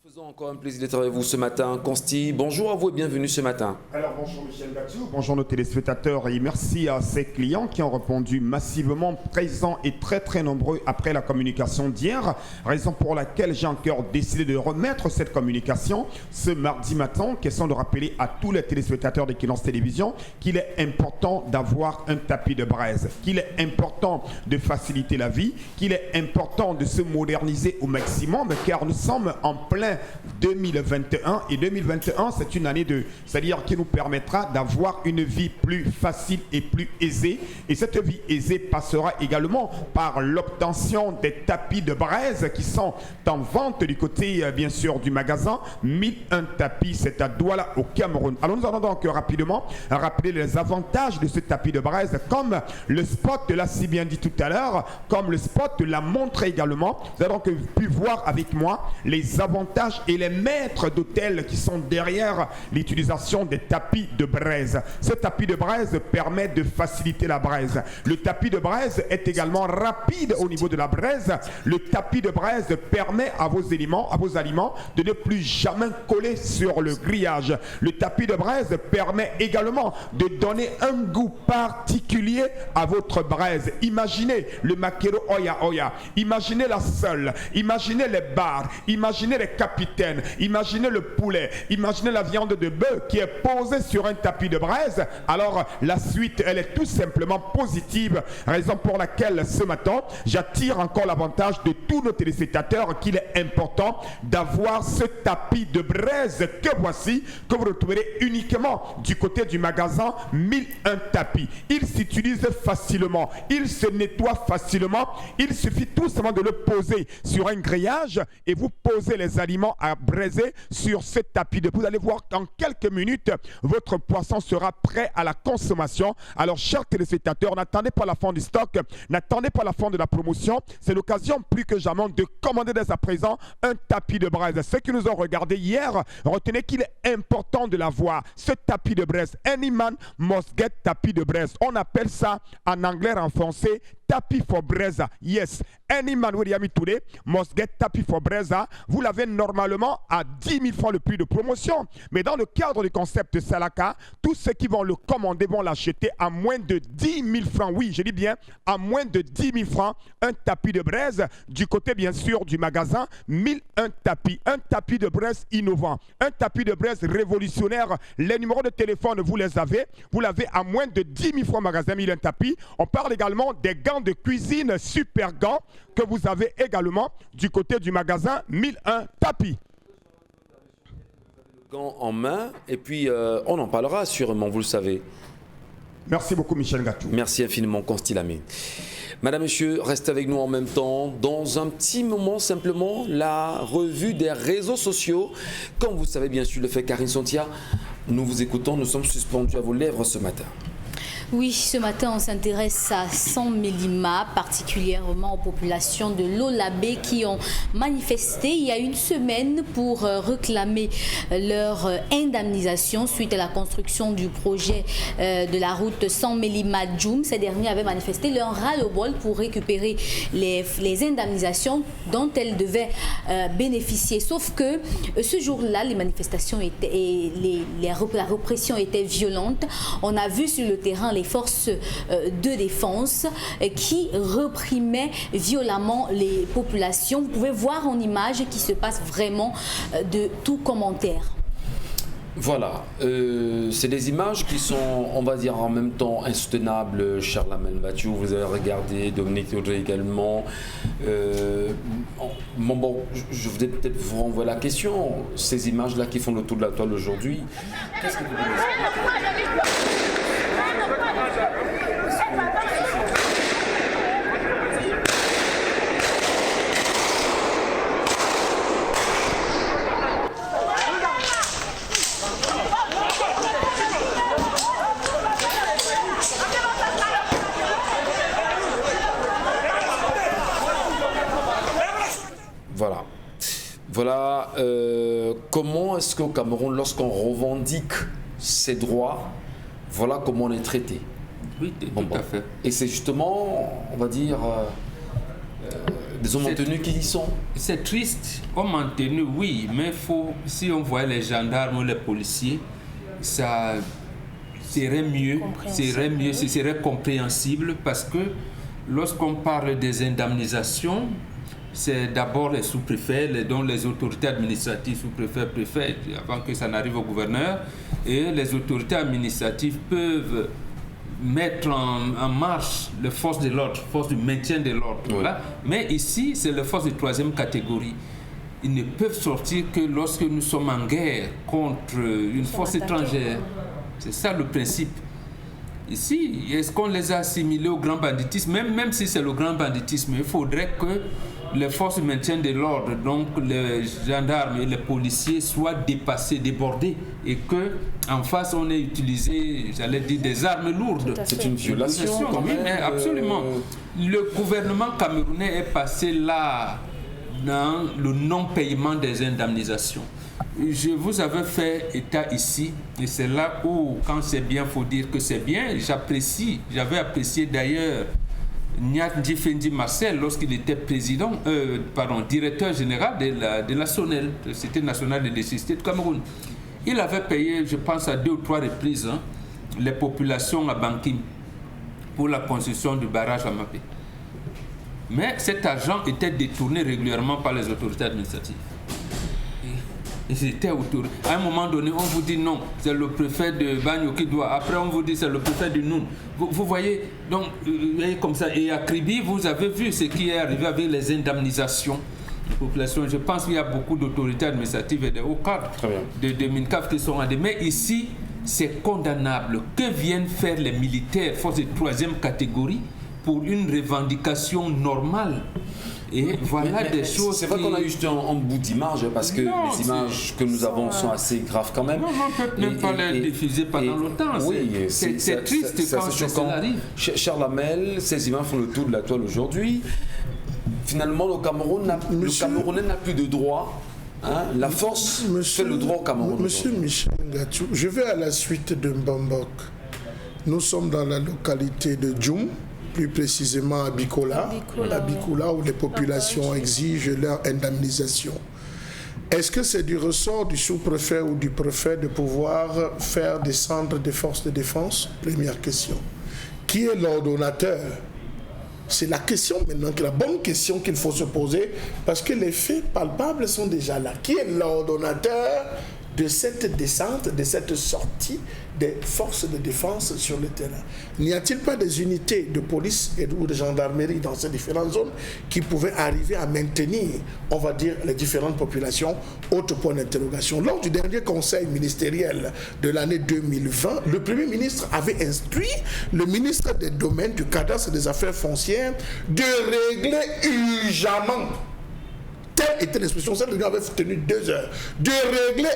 Faisons encore un plaisir d'être avec vous ce matin. Consti, bonjour à vous et bienvenue ce matin. Alors bonjour Michel Ngachou, bonjour nos téléspectateurs et merci à ces clients qui ont répondu massivement, présents et très nombreux après la communication d'hier, raison pour laquelle j'ai encore décidé de remettre cette communication ce mardi matin, question de rappeler à tous les téléspectateurs d'Equinox Télévision qu'il est important d'avoir un tapis de braise, qu'il est important de faciliter la vie, qu'il est important de se moderniser au maximum car nous sommes en plein 2021 et 2021 c'est une année c'est-à-dire qui nous permettra d'avoir une vie plus facile et plus aisée et cette vie aisée passera également par l'obtention des tapis de braise qui sont en vente du côté bien sûr du magasin 1001 tapis, c'est à Douala au Cameroun. Alors nous allons donc rapidement rappeler les avantages de ce tapis de braise comme le spot l'a si bien dit tout à l'heure, comme le spot l'a montré également. Vous avez donc pu voir avec moi les avantages et les maîtres d'hôtel qui sont derrière l'utilisation des tapis de braise. Ce tapis de braise permet de faciliter la braise. Le tapis de braise est également rapide au niveau de la braise. Le tapis de braise permet à vos aliments de ne plus jamais coller sur le grillage. Le tapis de braise permet également de donner un goût particulier à votre braise. Imaginez le makero oya oya, imaginez la sole, imaginez les bars, imaginez les capitaine, imaginez le poulet, imaginez la viande de bœuf qui est posée sur un tapis de braise. Alors la suite elle est tout simplement positive, raison pour laquelle ce matin j'attire encore l'avantage de tous nos téléspectateurs qu'il est important d'avoir ce tapis de braise que voici, que vous retrouverez uniquement du côté du magasin 1001 tapis. Il s'utilise facilement, il se nettoie facilement, il suffit tout simplement de le poser sur un grillage et vous posez les aliments à braiser sur ce tapis de. Vous allez voir qu'en quelques minutes, votre poisson sera prêt à la consommation. Alors, chers téléspectateurs, n'attendez pas la fin du stock, n'attendez pas la fin de la promotion. C'est l'occasion plus que jamais de commander dès à présent un tapis de braise. Ceux qui nous ont regardé hier, retenez qu'il est important de l'avoir. Ce tapis de braise, any man must get tapis de braise. On appelle ça en anglais, en français, tapis for Breza. Yes, any man with Yami today must get tapis for Breza. Vous l'avez normalement à 10 000 francs le prix de promotion. Mais dans le cadre du concept Salaka, tous ceux qui vont le commander vont l'acheter à moins de 10 000 francs. Oui, je dis bien, à moins de 10 000 francs. Un tapis de braise du côté, bien sûr, du magasin. 1001 tapis. Un tapis de braise innovant. Un tapis de braise révolutionnaire. Les numéros de téléphone, vous les avez. Vous l'avez à moins de 10 000 francs magasin 1001 tapis. On parle également des gants de cuisine, super gants, que vous avez également du côté du magasin 1001 tapis. Gants en main, et puis on en parlera sûrement, vous le savez. Merci beaucoup, Michel Gatou. Merci infiniment, Constilamé. Madame, monsieur, restez avec nous en même temps. Dans un petit moment, simplement, la revue des réseaux sociaux. Comme vous savez, bien sûr, le fait Karine Santia, nous vous écoutons, nous sommes suspendus à vos lèvres ce matin. Oui, ce matin, on s'intéresse à 100 Mélima, particulièrement aux populations de l'Olabé qui ont manifesté il y a une semaine pour réclamer leur indemnisation suite à la construction du projet de la route 100 Mélima-Djoum. Ces derniers avaient manifesté leur ras-le-bol pour récupérer les indemnisations dont elles devaient bénéficier. Sauf que ce jour-là, les manifestations étaient, la répression était violente. On a vu sur le terrain les forces de défense qui réprimaient violemment les populations. Vous pouvez voir en image qui se passe vraiment de tout commentaire. Voilà, c'est des images qui sont, on va dire, en même temps insoutenables. Charles-Amel Mathieu, vous avez regardé, Dominique Audrey également. Bon, je voudrais peut-être vous renvoyer la question. Ces images-là qui font le tour de la toile aujourd'hui, qu'est-ce que vous pouvez expliquer ? Voilà, comment est-ce qu'au Cameroun, lorsqu'on revendique ses droits, voilà comment on est traité. Oui, tout à fait. Et c'est justement, on va dire, des hommes en tenue qui y sont. C'est triste, hommes en tenue, oui, mais si on voyait les gendarmes ou les policiers, ça serait mieux, ce serait compréhensible, parce que lorsqu'on parle des indemnisations, c'est d'abord les sous-préfets, dont les autorités administratives, sous-préfets, préfets, avant que ça n'arrive au gouverneur, et les autorités administratives peuvent mettre en marche les forces de l'ordre, forces du maintien de l'ordre. Oui. Voilà. Mais ici, c'est les forces de troisième catégorie. Ils ne peuvent sortir que lorsque nous sommes en guerre contre une force étrangère. C'est ça le principe. Ici, est-ce qu'on les a assimilés au grand banditisme? Même si c'est le grand banditisme, il faudrait que les forces de maintien de l'ordre, donc les gendarmes et les policiers, soient dépassés, débordés, et que en face on ait utilisé, j'allais dire, des armes lourdes. C'est une violation quand même. Mais absolument. Le gouvernement camerounais est passé là dans le non-paiement des indemnisations. Je vous avais fait état ici, et c'est là où, quand c'est bien, il faut dire que c'est bien. J'avais apprécié d'ailleurs Niat Ndjifendi Marcel lorsqu'il était directeur général de la SONEL, la Société nationale d'électricité du Cameroun. Il avait payé, je pense, à 2 ou 3 reprises les populations à Bankim pour la construction du barrage à Mapé. Mais cet argent était détourné régulièrement par les autorités administratives. C'était autour. À un moment donné, on vous dit non, c'est le préfet de Bagno qui doit. Après, on vous dit c'est le préfet de Noun. Vous voyez, donc, comme ça. Et à Kribi, vous avez vu ce qui est arrivé avec les indemnisations de population. Je pense qu'il y a beaucoup d'autorités administratives et de hauts cadres de MINCAF qui sont en dé. Mais ici, c'est condamnable. Que viennent faire les militaires, forces de troisième catégorie, pour une revendication normale? Et voilà des choses. C'est vrai qu'on a eu juste un bout d'image, parce que les images que nous avons sont assez graves quand même. Non, on ne peut même pas les diffuser pendant longtemps. Oui, c'est triste quand ça arrive. Charles Amel, ces images font le tour de la toile aujourd'hui. Finalement, le Camerounais n'a plus de droit. La force fait le droit au Cameroun. Monsieur Michel Gatou, je vais à la suite de Mbambok. Nous sommes dans la localité de Djoum. plus précisément à Bikola, où les populations exigent leur indemnisation. Est-ce que c'est du ressort du sous-préfet ou du préfet de pouvoir faire descendre des forces de défense? Première question. Qui est l'ordonnateur? C'est la question maintenant, la bonne question qu'il faut se poser, parce que les faits palpables sont déjà là. Qui est l'ordonnateur de cette descente, de cette sortie des forces de défense sur le terrain? N'y a-t-il pas des unités de police ou de gendarmerie dans ces différentes zones qui pouvaient arriver à maintenir, on va dire, les différentes populations? Autre point d'interrogation. Lors du dernier conseil ministériel de l'année 2020, le Premier ministre avait instruit le ministre des Domaines, du Cadastre et des Affaires foncières de régler urgemment, telle était l'expression, cette réunion avait tenu 2 heures, de régler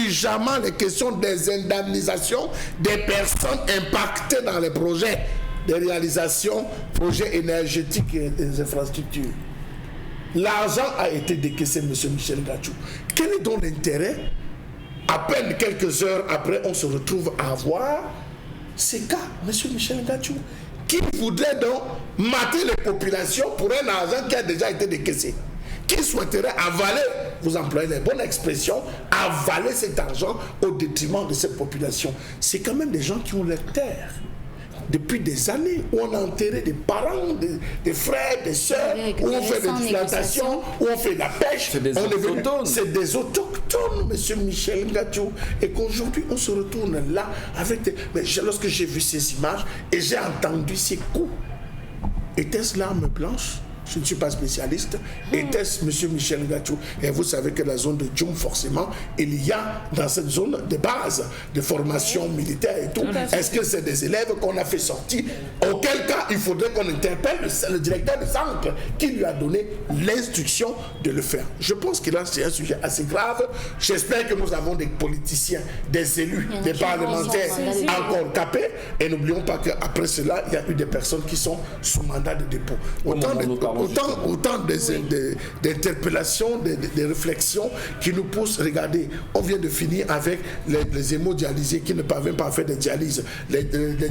urgemment les questions des indemnisations des personnes impactées dans les projets de réalisation, projets énergétiques et des infrastructures. L'argent a été décaissé, M. Michel Gachou. Quel est donc l'intérêt? À peine quelques heures après, on se retrouve à avoir ces cas, M. Michel Gachou, qui voudrait donc mater les populations pour un argent qui a déjà été décaissé. Qui souhaiterait avaler, vous employez les bonnes expressions, avaler cet argent au détriment de cette population. C'est quand même des gens qui ont leur terre. Depuis des années, où on a enterré des parents, des frères, des sœurs, où on fait des plantations, où on fait de la pêche. C'est des autochtones. C'est des autochtones, M. Michel Gachou. Et qu'aujourd'hui, on se retourne là avec des... Mais lorsque j'ai vu ces images et j'ai entendu ces coups, était-ce l'arme blanche? Je ne suis pas spécialiste. Était-ce M. Michel Gachou? Et vous savez que la zone de Djoum, forcément, il y a dans cette zone des bases de formation militaire et tout. Est-ce que c'est des élèves qu'on a fait sortir? Auquel cas, il faudrait qu'on interpelle le directeur de centre qui lui a donné l'instruction de le faire. Je pense que là, c'est un sujet assez grave. J'espère que nous avons des politiciens, des élus, des parlementaires encore capés. Et n'oublions pas qu'après cela, il y a eu des personnes qui sont sous mandat de dépôt. Autant d'interpellations, des réflexions qui nous poussent. Regardez, on vient de finir avec les hémodialysés qui ne parviennent pas à faire des dialyses, les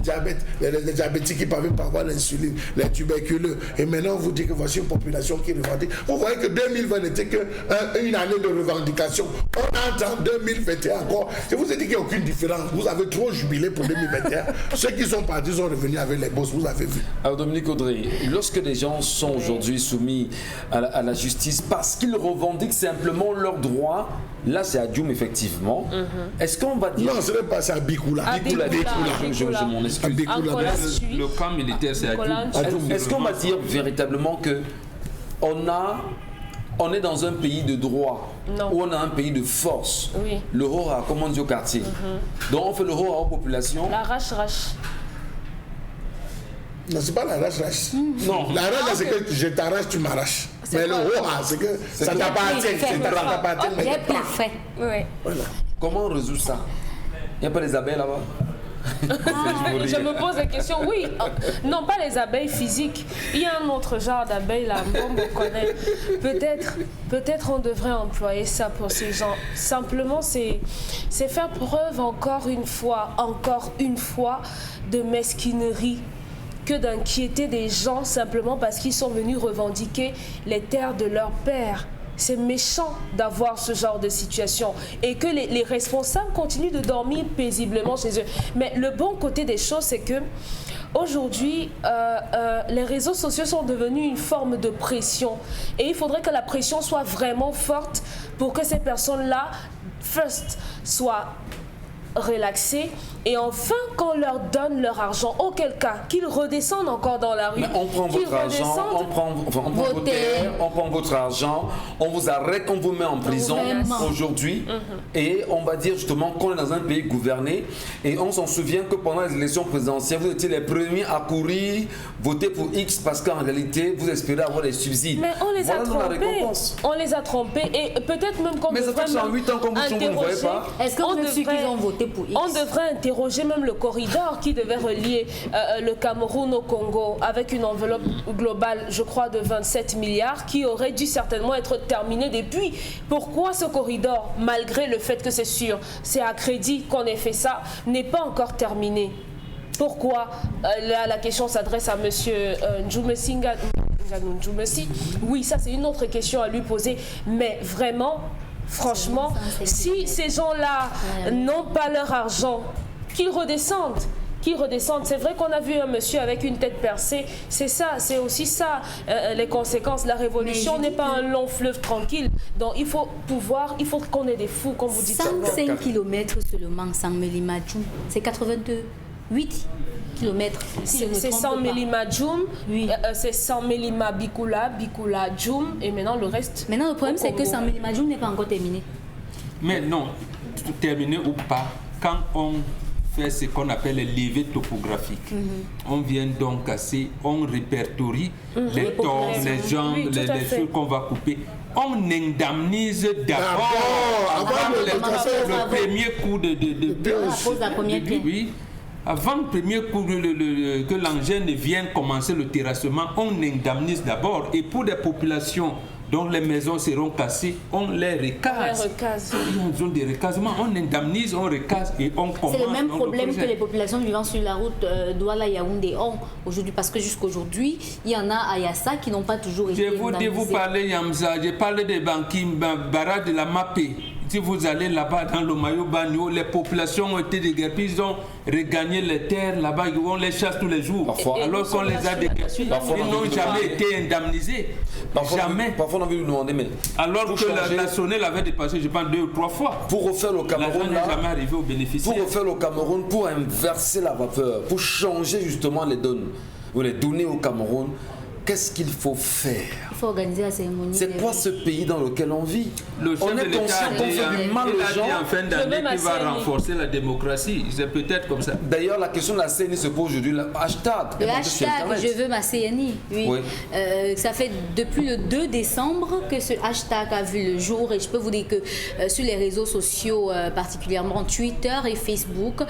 diabétiques qui ne parviennent pas à avoir l'insuline, les tuberculeux. Et maintenant, on vous dit que voici une population qui revendique. Vous voyez que 2020 n'était qu'une année de revendication. On entre en 2021 encore. Je vous ai dit qu'il n'y a aucune différence. Vous avez trop jubilé pour 2021. Ceux qui sont partis sont revenus avec les bosses, vous avez vu. Alors Dominique Audrey, lorsque les gens sont aujourd'hui soumis à la justice parce qu'ils revendiquent simplement leurs droits, là c'est à Djoum effectivement. Est-ce qu'on va dire... Non, ce n'est pas ça, à Bikoula. Je m'en excuse. Le camp militaire c'est à Djoum. Est-ce qu'on va dire véritablement que on est dans un pays de droit, où on a un pays de force. Oui. Le hora, comme on dit au quartier. Donc on fait le hora aux populations. La rache-rache. Non, c'est pas la rache-rache. Non. La rache, c'est que je t'arrache, tu m'arraches. Mais le hora, c'est que ça t'appartient. J'ai bien fait. Oui. Voilà. Comment on résout ça? Il n'y a pas les abeilles là-bas? Je me pose la question, oui. Non, pas les abeilles physiques. Il y a un autre genre d'abeilles là, on connaît. Peut-être on devrait employer ça pour ces gens. Simplement, c'est faire preuve encore une fois, de mesquinerie, que d'inquiéter des gens simplement parce qu'ils sont venus revendiquer les terres de leur père. C'est méchant d'avoir ce genre de situation et que les responsables continuent de dormir paisiblement chez eux. Mais le bon côté des choses, c'est que aujourd'hui, les réseaux sociaux sont devenus une forme de pression. Et il faudrait que la pression soit vraiment forte pour que ces personnes-là, soient relaxés et enfin qu'on leur donne leur argent, auquel cas qu'ils redescendent encore dans la rue. Mais on prend votre argent, on prend vos terres, on prend votre argent, on vous arrête, on vous met en prison aujourd'hui et on va dire justement qu'on est dans un pays gouverné et on s'en souvient que pendant les élections présidentielles vous étiez les premiers à courir voter pour X parce qu'en réalité vous espérez avoir des subsides. Mais on les a trompés, et peut-être même qu'on devrait interroger. Est-ce que vous ceux qui ont voté pour X? On devrait interroger même le corridor qui devait relier le Cameroun au Congo avec une enveloppe globale, je crois, de 27 milliards qui aurait dû certainement être terminé depuis. Pourquoi ce corridor, malgré le fait que c'est sûr, c'est à crédit qu'on ait fait ça, n'est pas encore terminé? Pourquoi là, la question s'adresse à monsieur Njumesi Njumesi. Oui, ça c'est une autre question à lui poser, mais vraiment, franchement, si ces gens-là n'ont pas leur argent, qu'ils redescendent. C'est vrai qu'on a vu un monsieur avec une tête percée. C'est ça, c'est aussi ça, les conséquences. La révolution n'est pas un long fleuve tranquille. Donc il faut qu'on ait des fous, comme vous dites. 105 km seulement, sans Mélimadjoum. C'est 88 km. C'est 100 Mélimadjoum, oui. C'est 100 Mélima Bikula Djoum, et maintenant le reste. Maintenant, le problème, c'est que 100 Mélimadjoum n'est pas encore terminé. Mais non, terminé ou pas, quand on fait ce qu'on appelle les levées topographiques. On vient donc casser, on répertorie les torts, les jambes, les choses qu'on va couper. On indemnise d'abord avant le premier coup de oui. Avant le premier coup que l'engin vienne commencer le terrassement, on indemnise d'abord. Et pour des populations dont les maisons seront cassées, on les recase. Ils ont des recasements, on indemnise, on recase et on commence. C'est le même problème que les populations vivant sur la route Douala-Yaoundé ont aujourd'hui, parce que jusqu'aujourd'hui, il y en a à Yassa qui n'ont pas toujours été indemnisés. Vous parlez Yamza, je parle des banquiers, barrage de la Mapé. Si vous allez là-bas dans le Mayo Bagno, les populations ont été déguerpies, ils ont regagné les terres là-bas, on les chasse tous les jours. Parfois, alors qu'on les a déguerpis, ils n'ont jamais été indemnisés. Jamais. Parfois on a envie de nous demander, mais alors que la nationale avait dépassé, je pense, 2 ou 3 fois. Pour refaire le Cameroun, là, jamais arrivé aux bénéficiaires. Pour refaire le Cameroun, pour inverser la vapeur, pour changer justement les données, ou les données au Cameroun, qu'est-ce qu'il faut faire? Il faut organiser la cérémonie. C'est quoi ce pays dans lequel on vit? On est conscient qu'on fait du mal aux gens. Il a dit en fin d'année qu'il va renforcer la démocratie. C'est peut-être comme ça. D'ailleurs, la question de la CNI se pose aujourd'hui. Le hashtag je veux ma CNI. Oui. Ça fait depuis le 2 décembre que ce hashtag a vu le jour. Et je peux vous dire que sur les réseaux sociaux, particulièrement Twitter et Facebook,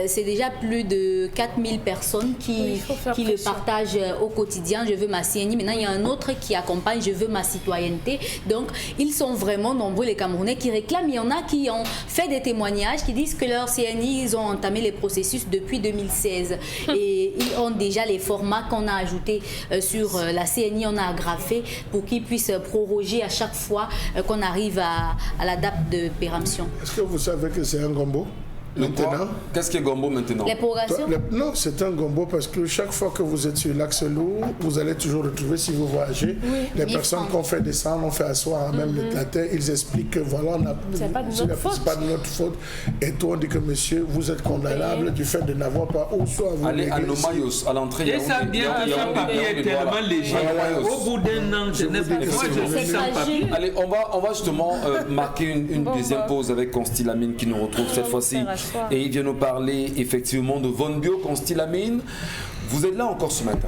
c'est déjà plus de 4000 personnes qui le partagent au quotidien. Je veux ma CNI. Maintenant, il y a un autre qui accompagne je veux ma citoyenneté. Donc, ils sont vraiment nombreux, les Camerounais, qui réclament. Il y en a qui ont fait des témoignages, qui disent que leur CNI, ils ont entamé les processus depuis 2016. Et ils ont déjà les formats qu'on a ajoutés sur la CNI, on a agrafé pour qu'ils puissent proroger à chaque fois qu'on arrive à la date de péremption. Est-ce que vous savez que c'est un gombo? Maintenant, qu'est-ce qui est gombo maintenant? Les prorogations? Non, c'est un gombo parce que chaque fois que vous êtes sur l'axe lourd, vous allez toujours retrouver, si vous voyagez, les personnes qu'on fait descendre, on fait asseoir même la terre, ils expliquent que voilà, c'est pas de notre faute. Et toi, on dit que monsieur, vous êtes condamnable du fait de n'avoir pas ou soit vous. Allez à Nomayos, à l'entrée. Et ça bien que ce papier est tellement léger. Au bout d'un an, je n'ai pas. Moi, je suis sans papier. Allez, on va justement marquer une deuxième pause avec Consti Lamine qui nous retrouve cette fois-ci. Et il vient nous parler effectivement de Von Bio, Consti Lamine. Vous êtes là encore ce matin?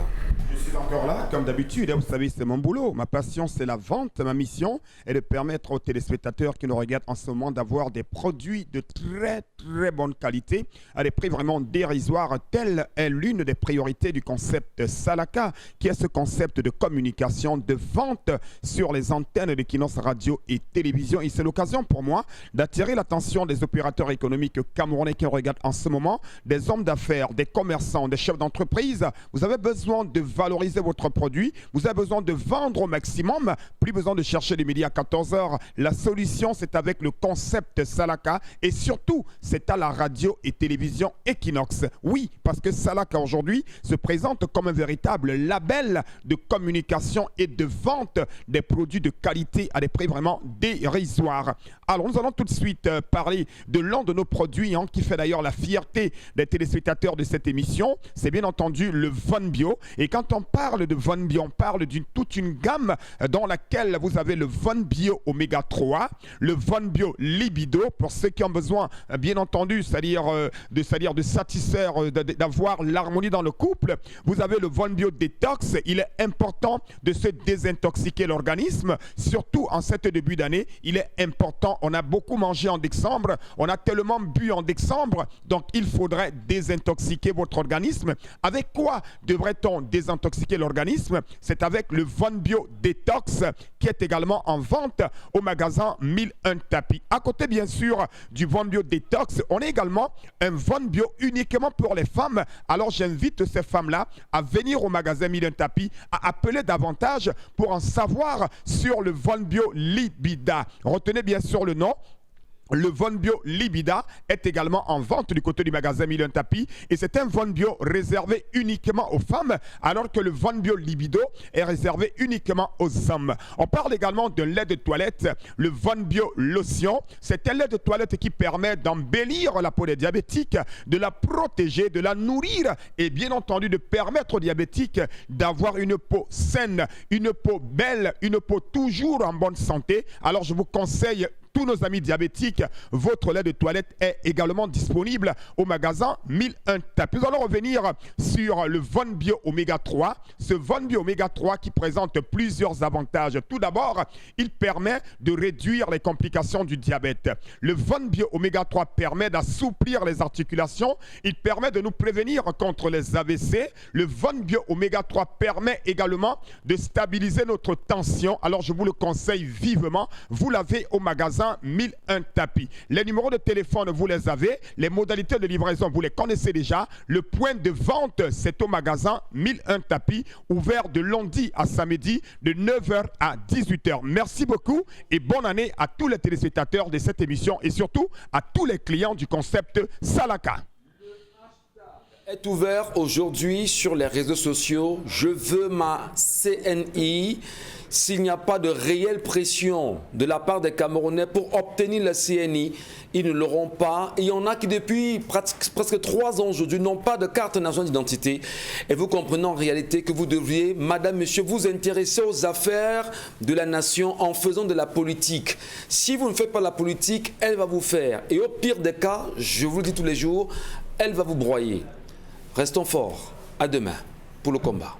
Je suis encore là, comme d'habitude, vous savez, c'est mon boulot. Ma passion, c'est la vente. Ma mission est de permettre aux téléspectateurs qui nous regardent en ce moment d'avoir des produits de très, très bonne qualité à des prix vraiment dérisoires. Telle est l'une des priorités du concept Salaka, qui est ce concept de communication, de vente sur les antennes de Kinos Radio et Télévision. Et c'est l'occasion pour moi d'attirer l'attention des opérateurs économiques camerounais qui regardent en ce moment, des hommes d'affaires, des commerçants, des chefs d'entreprise. Vous avez besoin de valoriser votre produit, vous avez besoin de vendre au maximum, plus besoin de chercher les médias à 14h. La solution, c'est avec le concept Salaka et surtout, c'est à la radio et télévision Equinox. Oui, parce que Salaka aujourd'hui se présente comme un véritable label de communication et de vente des produits de qualité à des prix vraiment dérisoires. Alors, nous allons tout de suite parler de l'un de nos produits qui fait d'ailleurs la fierté des téléspectateurs de cette émission. C'est bien entendu le Von Bio. Et quand on parle de Von Bio, on parle d'une toute une gamme dans laquelle vous avez le Von Bio Oméga 3, le Von Bio Libido pour ceux qui ont besoin, bien entendu, c'est-à-dire de satisfaire, d'avoir l'harmonie dans le couple. Vous avez le Von Bio Détox. Il est important de se désintoxiquer l'organisme, surtout en cette début d'année. Il est important. On a beaucoup mangé en décembre, on a tellement bu en décembre, donc il faudrait désintoxiquer votre organisme. Avec quoi devrait-on désintoxiquer désintoxiquer l'organisme, c'est avec le Von Bio Detox qui est également en vente au magasin 1001 tapis. À côté bien sûr du Von Bio Detox, on a également un Von Bio uniquement pour les femmes. Alors j'invite ces femmes-là à venir au magasin 1001 tapis, à appeler davantage pour en savoir sur le Von Bio Libida. Retenez bien sûr le nom. Le Von Bio Libida est également en vente du côté du magasin 1001 tapis et c'est un Von Bio réservé uniquement aux femmes alors que le Von Bio Libido est réservé uniquement aux hommes. On parle également d'un lait de toilette, le Von Bio Lotion. C'est un lait de toilette qui permet d'embellir la peau des diabétiques, de la protéger, de la nourrir et bien entendu de permettre aux diabétiques d'avoir une peau saine, une peau belle, une peau toujours en bonne santé. Alors je vous conseille tous nos amis diabétiques, votre lait de toilette est également disponible au magasin 1001 tapis. Nous allons revenir sur le Von Bio Oméga 3. Ce Von Bio Oméga 3 qui présente plusieurs avantages. Tout d'abord, il permet de réduire les complications du diabète. Le Von Bio Oméga 3 permet d'assouplir les articulations. Il permet de nous prévenir contre les AVC. Le Von Bio Oméga 3 permet également de stabiliser notre tension. Alors, je vous le conseille vivement. Vous l'avez au magasin 1001 tapis. Les numéros de téléphone, vous les avez. Les modalités de livraison, vous les connaissez déjà. Le point de vente, c'est au magasin 1001 tapis, ouvert de lundi à samedi, de 9h à 18h. Merci beaucoup et bonne année à tous les téléspectateurs de cette émission et surtout à tous les clients du concept Salaka. Est ouvert aujourd'hui sur les réseaux sociaux. Je veux ma CNI. S'il n'y a pas de réelle pression de la part des Camerounais pour obtenir la CNI, ils ne l'auront pas. Et il y en a qui depuis presque 3 ans aujourd'hui n'ont pas de carte nationale d'identité. Et vous comprenez en réalité que vous devriez, madame, monsieur, vous intéresser aux affaires de la nation en faisant de la politique. Si vous ne faites pas la politique, elle va vous faire. Et au pire des cas, je vous le dis tous les jours, elle va vous broyer. Restons forts. À demain pour le combat.